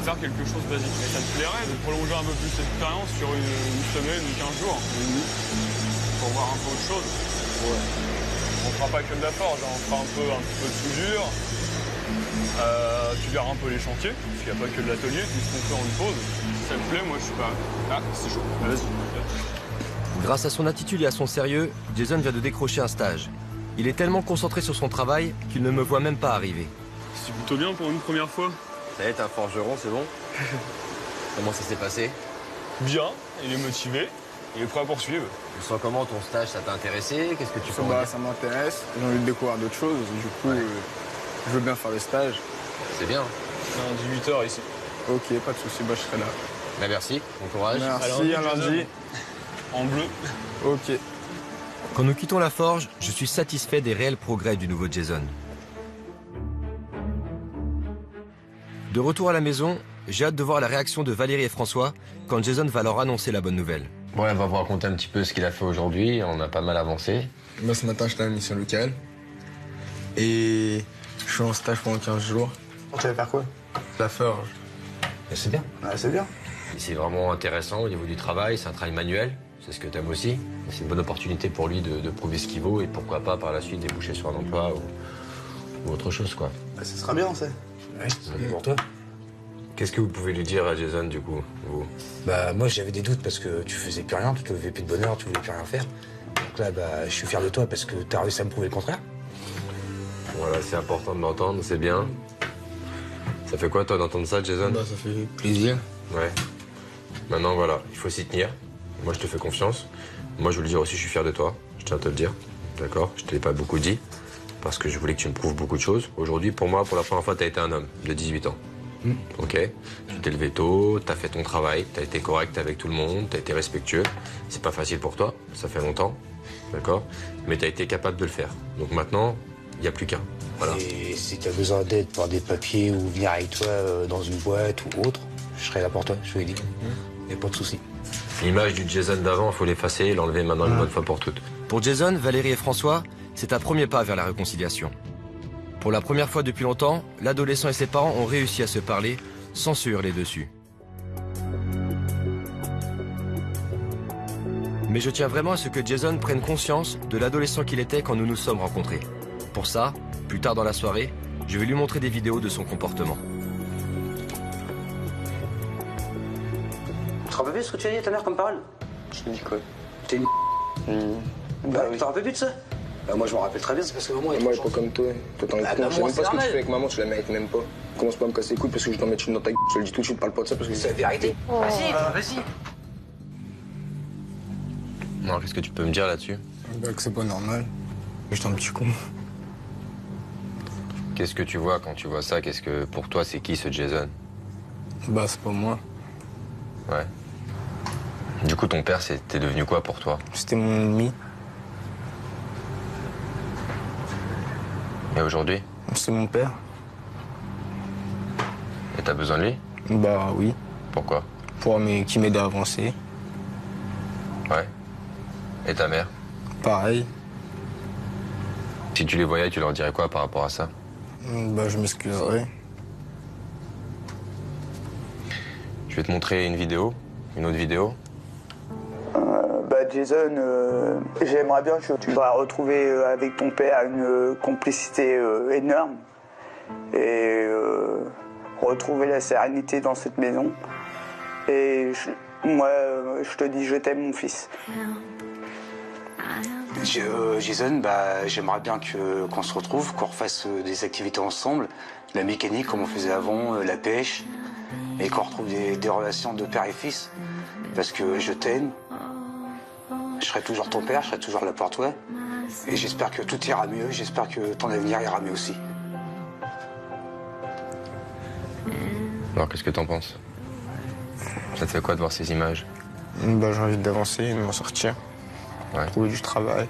faire quelque chose de basique. Et ça te plairait de prolonger un peu plus cette expérience sur une semaine ou 15 jours pour voir un peu autre chose. Ouais. On fera pas que de la forge, hein. On fera un petit peu de soudure. Tu verras un peu les chantiers, parce qu'il n'y a pas que de l'atelier, tout ce qu'on fait en une pause. Si ça te plaît, moi je suis pas... Ah, c'est chaud. Vas-y. Grâce à son attitude et à son sérieux, Jason vient de décrocher un stage. Il est tellement concentré sur son travail qu'il ne me voit même pas arriver. C'est plutôt bien pour une première fois. Ça y est, t'es un forgeron, c'est bon? Comment ça s'est passé? Bien, il est motivé, il est prêt à poursuivre. Tu sens comment ton stage, ça t'a intéressé? Qu'est-ce que tu fais? Ça m'intéresse, j'ai envie de découvrir d'autres choses, du coup, je veux bien faire le stage. C'est bien. C'est un 18h ici. Ok, pas de souci, bah, je serai là. Bah merci, bon courage. Merci, à lundi. En bleu. Ok. Quand nous quittons la forge, je suis satisfait des réels progrès du nouveau Jason. De retour à la maison, j'ai hâte de voir la réaction de Valérie et François quand Jason va leur annoncer la bonne nouvelle. Ouais, on va vous raconter un petit peu ce qu'il a fait aujourd'hui. On a pas mal avancé. Moi, ce matin, j'étais à la mission locale. Et je suis en stage pendant 15 jours. Tu vas faire quoi? La forge. C'est bien. Ouais, c'est bien. C'est vraiment intéressant au niveau du travail. C'est un travail manuel. C'est ce que tu aimes aussi. C'est une bonne opportunité pour lui de prouver ce qu'il vaut et pourquoi pas par la suite déboucher sur un emploi ou autre chose, quoi. Bah, ça sera bien, ça. Ouais, c'est pour toi. Qu'est-ce que vous pouvez lui dire à Jason, du coup, vous? Bah, moi, j'avais des doutes parce que tu faisais plus rien, tu te levais plus de bonne heure, tu voulais plus rien faire. Donc là, bah, je suis fier de toi parce que t'as réussi à me prouver le contraire. Voilà, c'est important de l'entendre, c'est bien. Ça fait quoi, toi, d'entendre ça, Jason? Bah, ça fait plaisir. Ouais. Maintenant, voilà, il faut s'y tenir. Moi, je te fais confiance. Moi, je veux le dire aussi, je suis fier de toi. Je tiens à te le dire. D'accord? Je te l'ai pas beaucoup dit parce que je voulais que tu me prouves beaucoup de choses. Aujourd'hui, pour moi, pour la première fois, t'as été un homme de 18 ans. Ok? Tu t'es levé tôt, t'as fait ton travail, t'as été correct avec tout le monde, t'as été respectueux. C'est pas facile pour toi, ça fait longtemps. D'accord? Mais t'as été capable de le faire. Donc maintenant, il n'y a plus qu'un. Voilà. Et si tu as besoin d'aide pour des papiers ou venir avec toi dans une boîte ou autre, je serai là pour toi, je te l'ai dit. Y a pas de souci. L'image du Jason d'avant, il faut l'effacer et l'enlever maintenant une bonne fois pour toutes. Pour Jason, Valérie et François, c'est un premier pas vers la réconciliation. Pour la première fois depuis longtemps, l'adolescent et ses parents ont réussi à se parler sans se hurler dessus. Mais je tiens vraiment à ce que Jason prenne conscience de l'adolescent qu'il était quand nous nous sommes rencontrés. Pour ça, plus tard dans la soirée, je vais lui montrer des vidéos de son comportement. Tu te rappelles plus ce que tu as dit à ta mère comme parole? Je te dis quoi? T'es une... Bah, tu te rappelles plus de ça? Bah, moi je me rappelle très bien, c'est parce que maman... Moi, elle est pas comme toi. Toi, t'en es con. Je sais même pas ce que tu fais avec maman, tu la mérites même pas. Commence pas à me casser les couilles parce que je t'en mets une dans ta gueule. Je te le dis tout de suite, parle pas de ça parce que c'est la vérité. Vas-y, vas-y. Non, qu'est-ce que tu peux me dire là-dessus? Bah, que c'est pas normal. J'étais un petit con. Qu'est-ce que tu vois quand tu vois ça? Qu'est-ce que, pour toi, c'est qui ce Jason? Bah, c'est pas moi. Ouais. Du coup, ton père, c'était devenu quoi pour toi? C'était mon ennemi. Et aujourd'hui? C'est mon père. Et t'as besoin de lui? Bah oui. Pourquoi? Qui m'aide à avancer. Ouais. Et ta mère? Pareil. Si tu les voyais, tu leur dirais quoi par rapport à ça? Bah, je m'excuserais. Je vais te montrer une vidéo, une autre vidéo. Bah Jason, j'aimerais bien que tu vas retrouver avec ton père une complicité énorme et retrouver la sérénité dans cette maison. Et moi, je te dis, je t'aime, mon fils. Jason, bah, j'aimerais bien qu'on se retrouve, qu'on refasse des activités ensemble, la mécanique comme on faisait avant, la pêche, et qu'on retrouve des relations de père et fils. Parce que je t'aime, je serai toujours ton père, je serai toujours là pour toi. Et j'espère que tout ira mieux, j'espère que ton avenir ira mieux aussi. Alors, qu'est-ce que t'en penses? Ça te fait quoi de voir ces images? Bah, j'ai envie d'avancer, de m'en sortir. Ouais. Trouver du travail.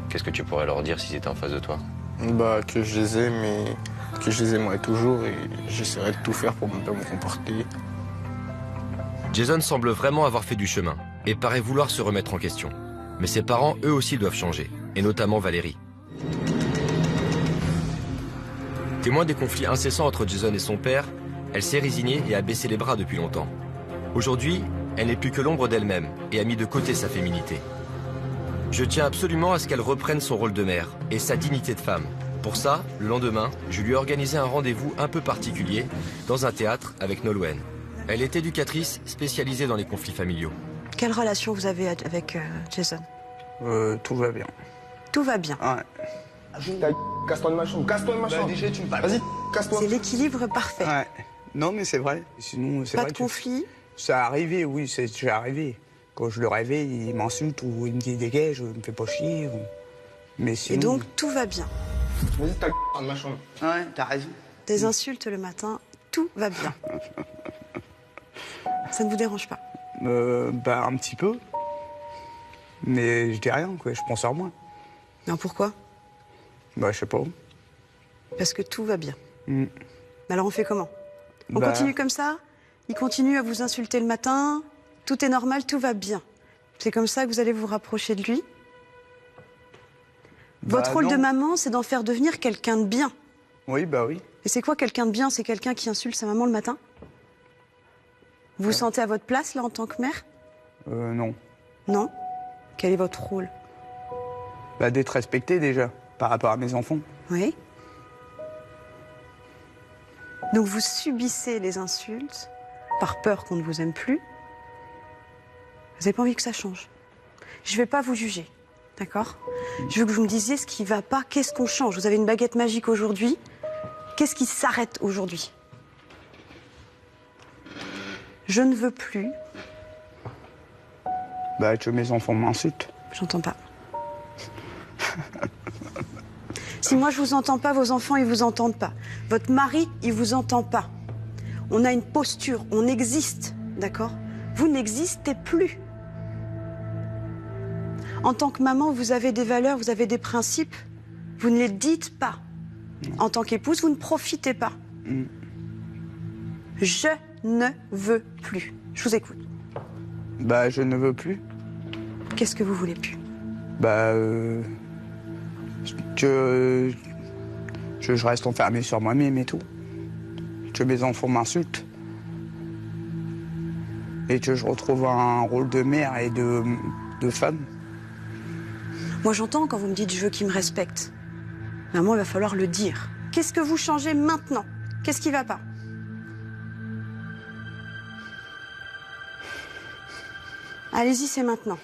Qu'est-ce que tu pourrais leur dire s'ils étaient en face de toi? Bah, que je les aime et que je les aimerai toujours et j'essaierai de tout faire pour bien me comporter. Jason semble vraiment avoir fait du chemin et paraît vouloir se remettre en question. Mais ses parents, eux aussi, doivent changer, et notamment Valérie. Témoin des conflits incessants entre Jason et son père, elle s'est résignée et a baissé les bras depuis longtemps. Aujourd'hui, elle n'est plus que l'ombre d'elle-même et a mis de côté sa féminité. Je tiens absolument à ce qu'elle reprenne son rôle de mère et sa dignité de femme. Pour ça, le lendemain, je lui ai organisé un rendez-vous un peu particulier dans un théâtre avec Nolwenn. Elle est éducatrice spécialisée dans les conflits familiaux. Quelle relation vous avez avec Jason? Tout va bien. Tout va bien. Ouais. Casse-toi de ma chambre, casse-toi de ma chambre. déjà, tu me parles. Vas-y, casse-toi. C'est l'équilibre parfait. Ouais. Non, mais c'est vrai. Sinon, c'est Pas vrai de que conflit? ça arrivé, oui, c'est déjà arrivé. Quand je le réveille, il m'insulte ou il me dit dégage, je me fais pas chier. Mais sinon... Et donc, tout va bien? Vas-y, ta de ma chambre. Ouais, t'as raison. Des insultes le matin, tout va bien. Ça ne vous dérange pas? Bah, un petit peu. Mais je dis rien, quoi, je pense à moi. Non, pourquoi? Bah, je sais pas. Parce que tout va bien. Mm. Alors on fait comment? On Bah... continue comme ça? Il continue à vous insulter le matin? Tout est normal, tout va bien. C'est comme ça que vous allez vous rapprocher de lui? Votre rôle de maman, c'est d'en faire devenir quelqu'un de bien. Oui, bah oui. Et c'est quoi quelqu'un de bien? C'est quelqu'un qui insulte sa maman le matin? Vous vous sentez à votre place, là, en tant que mère? Non. Non? Quel est votre rôle? Bah, d'être respecté, déjà, par rapport à mes enfants. Oui. Donc vous subissez les insultes par peur qu'on ne vous aime plus. Vous n'avez pas envie que ça change. Je ne vais pas vous juger, d'accord? Je veux que vous me disiez ce qui ne va pas, qu'est-ce qu'on change? Vous avez une baguette magique aujourd'hui. Qu'est-ce qui s'arrête aujourd'hui? Je ne veux plus. Bah, que mes enfants m'insultent. J'entends pas. Si moi je vous entends pas, vos enfants ils vous entendent pas. Votre mari il vous entend pas. On a une posture, on existe, d'accord? Vous n'existez plus. En tant que maman, vous avez des valeurs, vous avez des principes. Vous ne les dites pas. En tant qu'épouse, vous ne profitez pas. Je ne veux plus. Je vous écoute. Bah, je ne veux plus. Qu'est-ce que vous voulez plus? Bah, que je reste enfermé sur moi-même et tout. Que mes enfants m'insultent. Et que je retrouve un rôle de mère et de femme. Moi, j'entends quand vous me dites « je veux qu'il me respecte ». Mais à moi, il va falloir le dire. Qu'est-ce que vous changez maintenant? Qu'est-ce qui va pas? Allez-y, c'est maintenant.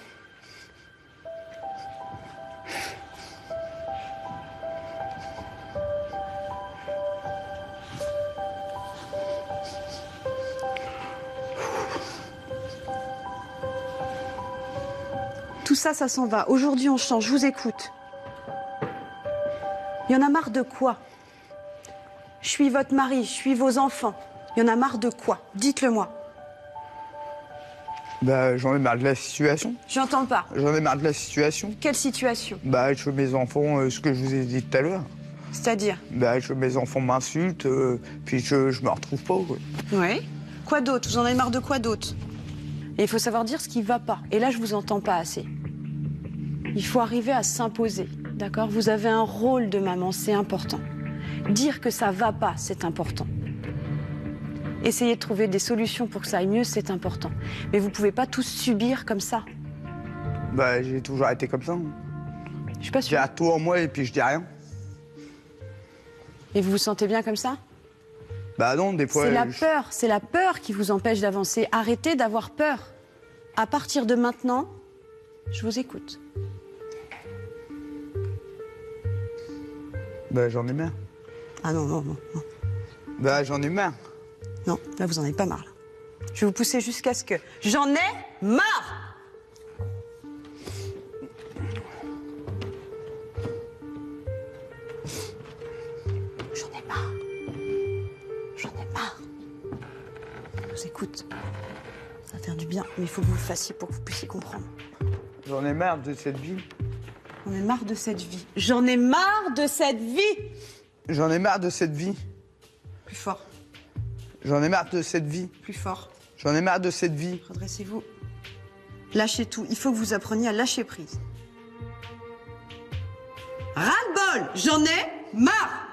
Tout ça, ça s'en va. Aujourd'hui, on change. Je vous écoute. Il y en a marre de quoi? Je suis votre mari, je suis vos enfants. Il y en a marre de quoi? Dites-le-moi. Bah, j'en ai marre de la situation. J'entends pas. J'en ai marre de la situation. Quelle situation? Bah, que mes enfants, ce que je vous ai dit tout à l'heure. C'est-à-dire? Bah, que mes enfants m'insultent, puis que je me retrouve pas. Ouais. Oui. Quoi d'autre? Vous en avez marre de quoi d'autre? Et il faut savoir dire ce qui va pas. Et là, je vous entends pas assez. Il faut arriver à s'imposer, d'accord? Vous avez un rôle de maman, c'est important. Dire que ça va pas, c'est important. Essayer de trouver des solutions pour que ça aille mieux, c'est important. Mais vous pouvez pas tous subir comme ça. Bah, j'ai toujours été comme ça. Je suis pas sûre. J'ai tout en moi et puis je dis rien. Et vous vous sentez bien comme ça? Bah non, des fois... C'est la peur qui vous empêche d'avancer. Arrêtez d'avoir peur. À partir de maintenant, je vous écoute. Bah, j'en ai marre. Ah non, non. Bah, j'en ai marre. Non, là, vous en avez pas marre. Là. Je vais vous pousser jusqu'à ce que... J'en ai marre! J'en ai marre. J'en ai marre. Je vous écoute. Ça va faire du bien, mais il faut que vous le fassiez pour que vous puissiez comprendre. J'en ai marre de cette vie. J'en ai marre de cette vie. J'en ai marre de cette vie! J'en ai marre de cette vie. Plus fort. J'en ai marre de cette vie. Plus fort. J'en ai marre de cette vie. Redressez-vous. Lâchez tout. Il faut que vous appreniez à lâcher prise. Ras-le-bol! J'en ai marre!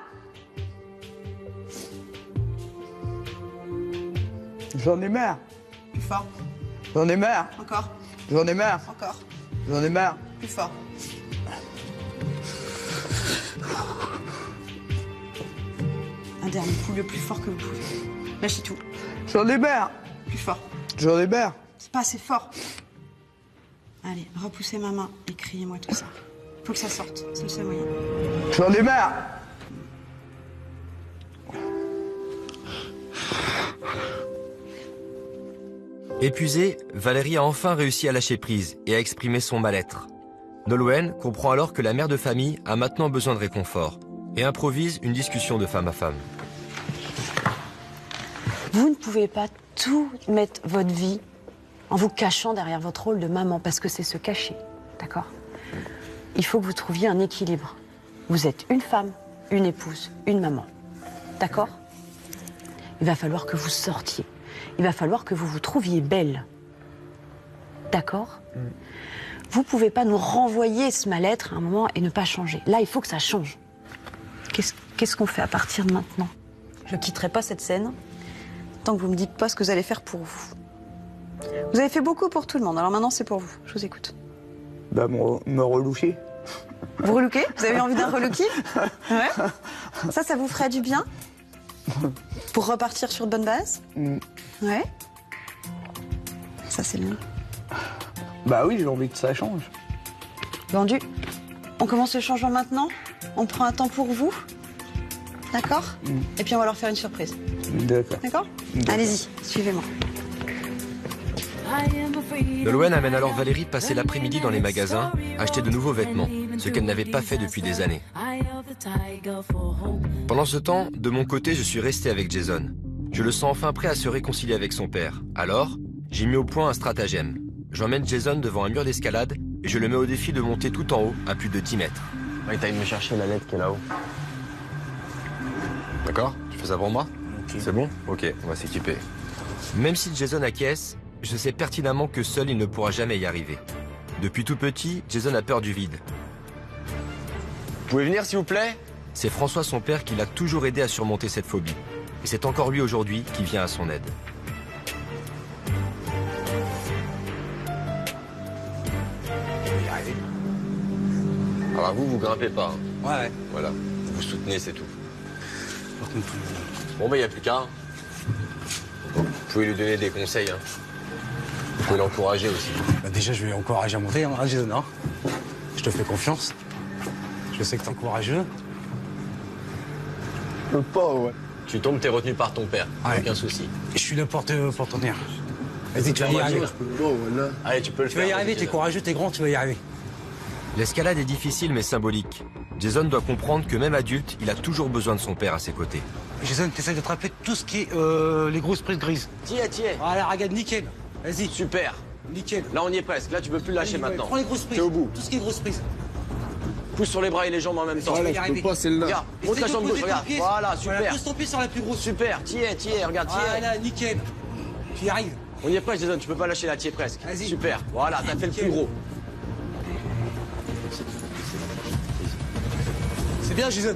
J'en ai marre. Plus fort. J'en ai marre. Encore. J'en ai marre. Encore. J'en ai marre. Plus fort. Un dernier coup, le plus fort que vous pouvez. Lâchez tout. J'en ai marre. Plus fort. J'en ai marre. C'est pas assez fort. Allez, repoussez ma main et criez-moi tout ça. Faut que ça sorte, c'est le seul moyen. J'en ai marre. Épuisée, Valérie a enfin réussi à lâcher prise et à exprimer son mal-être. Nolwenn comprend alors que la mère de famille a maintenant besoin de réconfort et improvise une discussion de femme à femme. Vous ne pouvez pas tout mettre votre vie en vous cachant derrière votre rôle de maman, parce que c'est se cacher, d'accord? Il faut que vous trouviez un équilibre. Vous êtes une femme, une épouse, une maman, d'accord? Il va falloir que vous sortiez. Il va falloir que vous vous trouviez belle, d'accord? Vous ne pouvez pas nous renvoyer ce mal-être à un moment et ne pas changer. Là, il faut que ça change. Qu'est-ce qu'on fait à partir de maintenant? Je ne quitterai pas cette scène tant que vous ne me dites pas ce que vous allez faire pour vous. Vous avez fait beaucoup pour tout le monde, alors maintenant c'est pour vous. Je vous écoute. Bah, me reloucher. Vous relookez? Vous avez envie d'un relookie? Ouais. Ça vous ferait du bien? Pour repartir sur de bonnes bases? Ouais. Ça, c'est bien. Bah oui, j'ai envie que ça change. Vendu. On commence le changement maintenant? On prend un temps pour vous? D'accord? Et puis on va leur faire une surprise. D'accord. D'accord? Allez-y, suivez-moi. Nolwenn amène alors Valérie passer l'après-midi dans les magasins, acheter de nouveaux vêtements, ce qu'elle n'avait pas fait depuis des années. Pendant ce temps, de mon côté, je suis resté avec Jason. Je le sens enfin prêt à se réconcilier avec son père. Alors, j'ai mis au point un stratagème. J'emmène Jason devant un mur d'escalade et je le mets au défi de monter tout en haut à plus de 10 mètres. Ouais, t'ailles me chercher la lettre qui est là-haut. D'accord? Tu fais ça pour moi? Ok. C'est bon? Ok, on va s'équiper. Même si Jason acquiesce, je sais pertinemment que seul il ne pourra jamais y arriver. Depuis tout petit, Jason a peur du vide. Vous pouvez venir s'il vous plaît? C'est François, son père, qui l'a toujours aidé à surmonter cette phobie. Et c'est encore lui aujourd'hui qui vient à son aide. Alors vous grimpez pas. Hein. Ouais. Voilà, vous soutenez, c'est tout. Par contre, Bon, bah, y a plus qu'à. Vous pouvez lui donner des conseils. Hein. Vous pouvez l'encourager aussi. bah déjà, je vais encourager à monter, hein, Jason. Hein. Je te fais confiance. Je sais que t'es courageux. Le pauvre, ouais. Tu tombes, t'es retenu par ton père. Ouais. Aucun souci. Je suis là pour te tenir. Vas-y, tu vas y arriver. Allez, tu peux le Tu faire. vas y arriver, t'es courageux, t'es grand, tu vas y arriver. L'escalade est difficile mais symbolique. Jason doit comprendre que même adulte, il a toujours besoin de son père à ses côtés. Jason, t'essayes de te rappeler tout ce qui est les grosses prises grises. Tiens. Voilà, regarde, nickel. Vas-y. Super. Nickel. Là, on y est presque. Là, tu peux plus le lâcher maintenant. Prends les grosses prises. T'es au bout. Tout ce qui est grosses prises. Pousse sur les bras et les jambes en même temps. Voilà, je peux pas, celle-là. Regarde, monte la jambe gauche, regarde. Voilà, super. Voilà, pose ton pied sur la plus grosse. Super, tiens, regarde, tiens. Voilà, nickel. Tu y arrives. On y est presque, Jason, tu peux pas lâcher la tiens presque. Vas-y. Super, voilà, t'as fait le plus gros. C'est bien, Jason.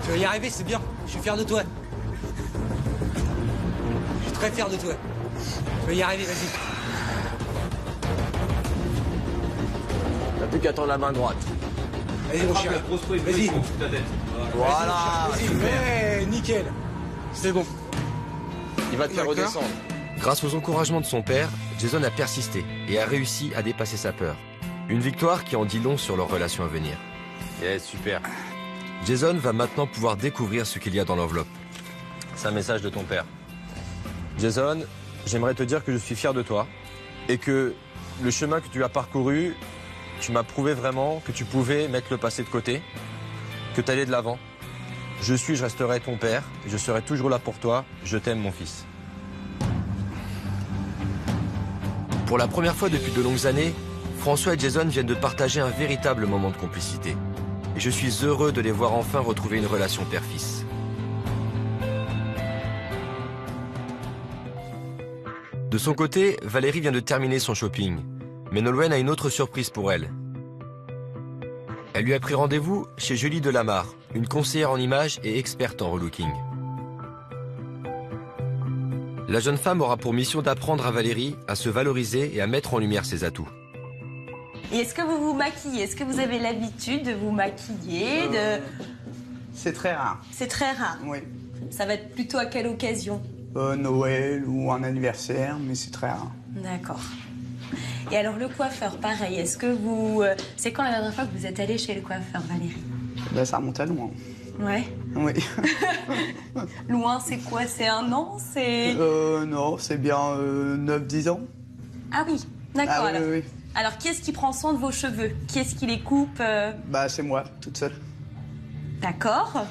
Tu vas y arriver, c'est bien. Je suis fier de toi. Je suis très fier de toi. Tu vas y arriver, vas-y. T'as plus qu'à tendre la main droite. Vas-y, mon chien. Vas-y. Voilà, Vas-y, super. ouais, nickel. C'est bon. Il va te faire redescendre. Grâce aux encouragements de son père, Jason a persisté et a réussi à dépasser sa peur. Une victoire qui en dit long sur leur relation à venir. Yes, super. Jason va maintenant pouvoir découvrir ce qu'il y a dans l'enveloppe. C'est un message de ton père. Jason, j'aimerais te dire que je suis fier de toi et que le chemin que tu as parcouru, tu m'as prouvé vraiment que tu pouvais mettre le passé de côté, que tu allais de l'avant. Je resterai ton père et je serai toujours là pour toi. Je t'aime, mon fils. Pour la première fois depuis de longues années, François et Jason viennent de partager un véritable moment de complicité. Et je suis heureux de les voir enfin retrouver une relation père-fils. De son côté, Valérie vient de terminer son shopping. Mais Nolwenn a une autre surprise pour elle. Elle lui a pris rendez-vous chez Julie Delamarre, une conseillère en images et experte en relooking. La jeune femme aura pour mission d'apprendre à Valérie à se valoriser et à mettre en lumière ses atouts. Et est-ce que vous vous maquillez? Est-ce que vous avez l'habitude de vous maquiller C'est très rare. C'est très rare. Oui. Ça va être plutôt à quelle occasion? Noël ou un anniversaire, mais c'est très rare. D'accord. Et alors le coiffeur, pareil, est-ce que vous... C'est quand la dernière fois que vous êtes allé chez le coiffeur, Valérie? Ben, ça remonte à loin. Ouais. Oui. Loin, c'est quoi? C'est un an? C'est... Non, c'est bien 9-10 ans. Ah oui, d'accord. Ah, oui, alors. oui, oui. Alors, qui est-ce qui prend soin de vos cheveux? Qui est-ce qui les coupe? Bah, c'est moi, toute seule. D'accord.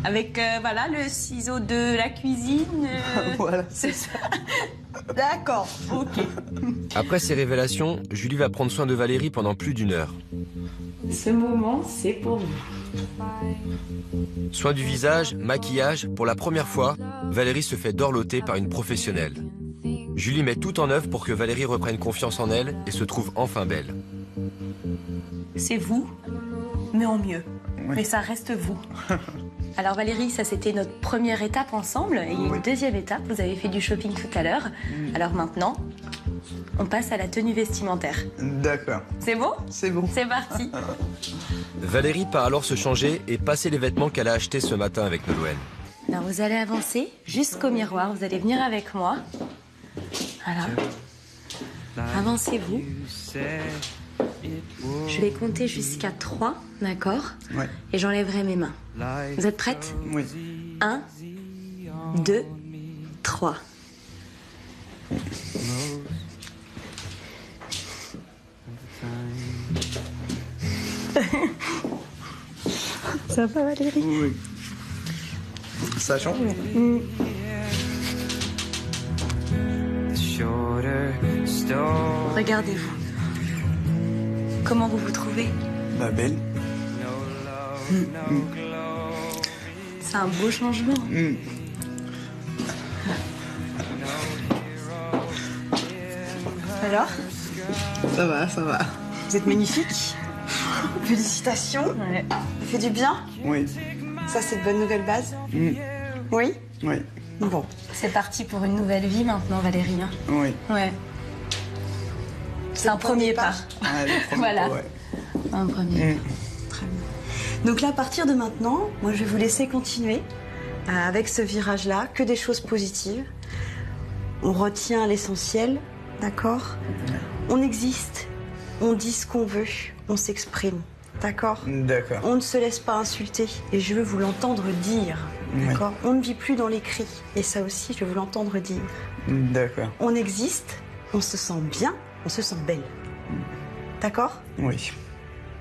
Avec, voilà, le ciseau de la cuisine. Voilà. C'est ça. D'accord, ok. Après ces révélations, Julie va prendre soin de Valérie pendant plus d'1 heure. Ce moment, c'est pour vous. Soin du visage, maquillage, pour la première fois, Valérie se fait dorloter par une professionnelle. Julie met tout en œuvre pour que Valérie reprenne confiance en elle et se trouve enfin belle. C'est vous, mais en mieux. Oui. Mais ça reste vous. Alors Valérie, ça c'était notre première étape ensemble. Et il y a une deuxième étape, vous avez fait du shopping tout à l'heure. Alors maintenant, on passe à la tenue vestimentaire. D'accord. C'est bon? C'est bon. C'est parti. Valérie part alors se changer et passer les vêtements qu'elle a achetés ce matin avec Nolwenn. Alors vous allez avancer jusqu'au miroir, vous allez venir avec moi. Alors, avancez-vous. Je vais compter jusqu'à 3, d'accord? Ouais. Et j'enlèverai mes mains. Vous êtes prêtes? Oui. 1, 2, 3. Ça va, Valérie? Oui. Ça change? Regardez-vous. Comment vous vous trouvez? Bah, belle. C'est un beau changement. Alors? Ça va, ça va. Vous êtes magnifique. Félicitations. Ouais. Ça fait du bien? Oui. Ça, c'est de bonnes nouvelles bases? Oui? Oui. Bon. C'est parti pour une nouvelle vie maintenant, Valérie. Hein. Oui. Ouais. C'est un premier pas. Le premier Voilà. pas, ouais. Un premier. Très bien. Donc là, à partir de maintenant, moi, je vais vous laisser continuer avec ce virage-là, que des choses positives. On retient l'essentiel, d'accord? On existe, on dit ce qu'on veut, on s'exprime, d'accord? D'accord. On ne se laisse pas insulter, et je veux vous l'entendre dire, d'accord? On ne vit plus dans les cris, et ça aussi, je veux vous l'entendre dire. D'accord. On existe, on se sent bien, on se sent belle. D'accord? Oui.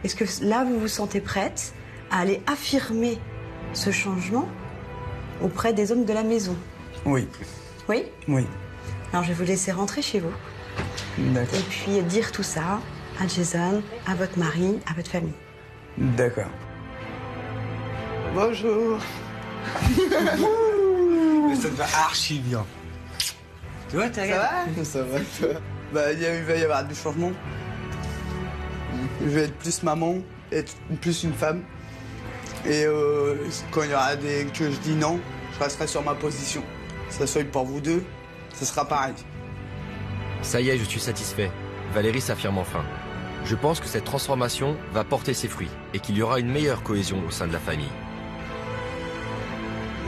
Est-ce que là, vous vous sentez prête à aller affirmer ce changement auprès des hommes de la maison? Oui. Oui? Oui. Alors, je vais vous laisser rentrer chez vous. D'accord. Et puis dire tout ça à Jason, à votre mari, à votre famille. D'accord. Bonjour. Mais ça te va archi bien. Tu vois, Ça va? Ça va, toi. Bah, il va y avoir du changement. Je vais être plus maman, être plus une femme. Et quand il y aura que je dis non, je resterai sur ma position. Ça soit pour vous deux, ce sera pareil. Ça y est, je suis satisfait. Valérie s'affirme enfin. Je pense que cette transformation va porter ses fruits et qu'il y aura une meilleure cohésion au sein de la famille.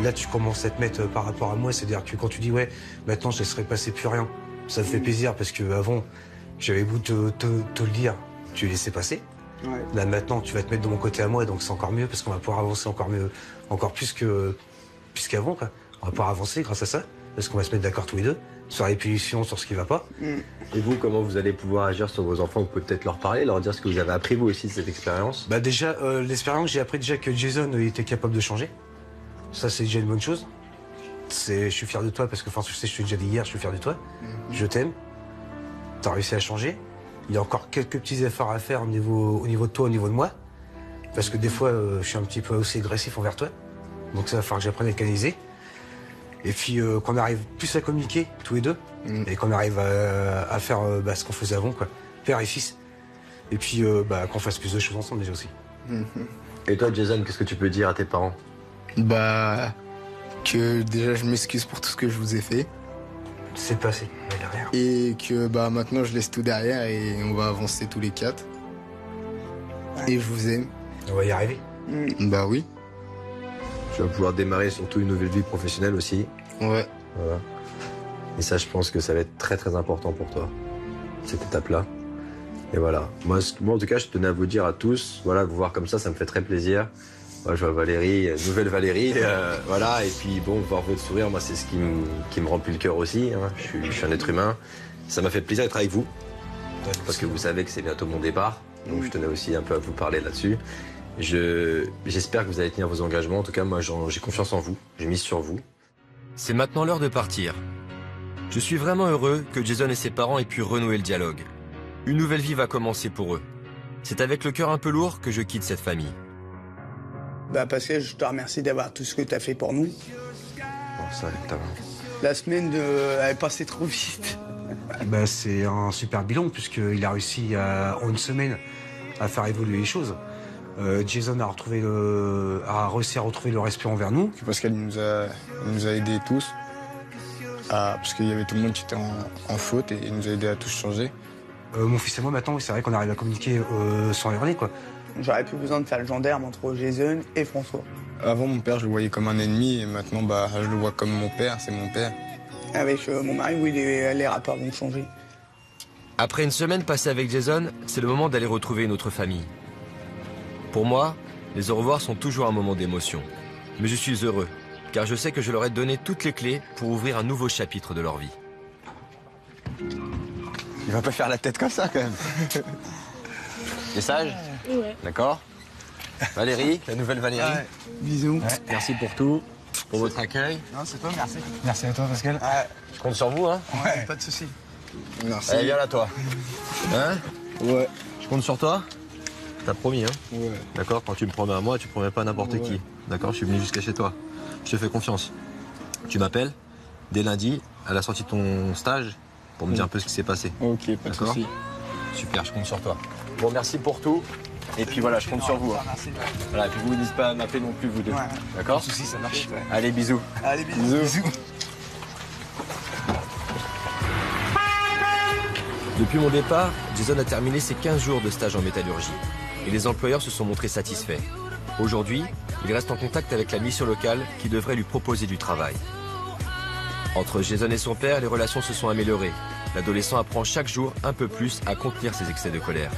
Là, tu commences à te mettre par rapport à moi, c'est-à-dire que quand tu dis ouais, maintenant je laisserai passer plus rien, ça me fait plaisir parce que avant, j'avais beau te le dire, tu laissais passer. Ouais. Là maintenant, tu vas te mettre de mon côté à moi, donc c'est encore mieux parce qu'on va pouvoir avancer encore mieux, encore plus qu'avant, quoi. On va pouvoir avancer grâce à ça parce qu'on va se mettre d'accord tous les deux sur les punitions, sur ce qui va pas. Et vous, comment vous allez pouvoir agir sur vos enfants? Vous pouvez peut-être leur parler, leur dire ce que vous avez appris vous aussi de cette expérience. Bah déjà, l'expérience, j'ai appris déjà que Jason était capable de changer. Ça, c'est déjà une bonne chose. Je suis fier de toi parce que, enfin, tu sais, je te l'ai déjà dit hier, je suis fier de toi. Je t'aime. T'as réussi à changer. Il y a encore quelques petits efforts à faire au niveau de toi, au niveau de moi. Parce que des fois, je suis un petit peu aussi agressif envers toi. Donc ça va falloir que j'apprenne à canaliser. Et puis qu'on arrive plus à communiquer, tous les deux. Et qu'on arrive à faire ce qu'on faisait avant, quoi. Père et fils. Et puis qu'on fasse plus de choses ensemble déjà aussi. Et toi, Jason, qu'est-ce que tu peux dire à tes parents? Bah, que déjà je m'excuse pour tout ce que je vous ai fait. C'est passé, il y a rien. Et que bah maintenant je laisse tout derrière et on va avancer tous les quatre. Et je vous aime. On va y arriver. Bah oui. Tu vas pouvoir démarrer surtout une nouvelle vie professionnelle aussi. Ouais. Voilà. Et ça, je pense que ça va être très très important pour toi, cette étape-là. Et voilà. Moi, en tout cas, je tenais à vous dire à tous, voilà, vous voir comme ça me fait très plaisir. Moi, je vois Valérie, nouvelle Valérie, voilà. Et puis bon, voir votre sourire, moi, c'est ce qui me remplit le cœur aussi. Hein. Je suis un être humain. Ça m'a fait plaisir d'être avec vous, parce que vous savez que c'est bientôt mon départ. Donc, je tenais aussi un peu à vous parler là-dessus. J'espère que vous allez tenir vos engagements. En tout cas, moi, j'ai confiance en vous. J'ai mise sur vous. C'est maintenant l'heure de partir. Je suis vraiment heureux que Jason et ses parents aient pu renouer le dialogue. Une nouvelle vie va commencer pour eux. C'est avec le cœur un peu lourd que je quitte cette famille. Bah parce que je te remercie d'avoir tout ce que tu as fait pour nous. Bon, ça, évidemment. La semaine elle est passée trop vite. Bah, c'est un super bilan puisqu'il a réussi en une semaine à faire évoluer les choses. Jason a réussi à retrouver le respect envers nous. Parce qu'elle nous a aidés tous. Parce qu'il y avait tout le monde qui était en faute et il nous a aidés à tous changer. Mon fils et moi maintenant, c'est vrai qu'on arrive à communiquer sans hurler, quoi. J'aurais plus besoin de faire le gendarme entre Jason et François. Avant, mon père, je le voyais comme un ennemi et maintenant, je le vois comme mon père, c'est mon père. Avec mon mari, oui, les rapports vont changer. Après une semaine passée avec Jason, c'est le moment d'aller retrouver une autre famille. Pour moi, les au revoir sont toujours un moment d'émotion. Mais je suis heureux, car je sais que je leur ai donné toutes les clés pour ouvrir un nouveau chapitre de leur vie. Il va pas faire la tête comme ça, quand même. T'es sage? Ouais. D'accord. Valérie, la nouvelle Valérie. Ouais. Bisous. Ouais, merci pour tout, pour votre accueil. Non, c'est toi, merci. Merci à toi, Pascal. Ouais. Je compte sur vous, hein. Ouais, pas de soucis. Merci. Allez, viens là, toi. Hein? Ouais. Je compte sur toi. T'as promis, hein? Ouais. D'accord? Quand tu me promets à moi, tu promets pas à n'importe qui. D'accord? Je suis venu jusqu'à chez toi. Je te fais confiance. Tu m'appelles dès lundi, à la sortie de ton stage, pour me dire un peu ce qui s'est passé. Ok, pas de soucis. Super, je compte sur toi. Bon, merci pour tout. Et puis voilà, je compte sur vous. Hein. Voilà, et puis vous n'hésitez pas à m'appeler non plus, vous deux. D'accord? Pas de soucis, ça marche. Ouais. Allez, bisous. Allez, bisous. Depuis mon départ, Jason a terminé ses 15 jours de stage en métallurgie. Et les employeurs se sont montrés satisfaits. Aujourd'hui, il reste en contact avec la mission locale qui devrait lui proposer du travail. Entre Jason et son père, les relations se sont améliorées. L'adolescent apprend chaque jour un peu plus à contenir ses excès de colère.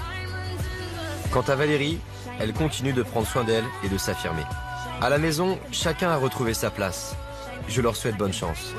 Quant à Valérie, elle continue de prendre soin d'elle et de s'affirmer. À la maison, chacun a retrouvé sa place. Je leur souhaite bonne chance.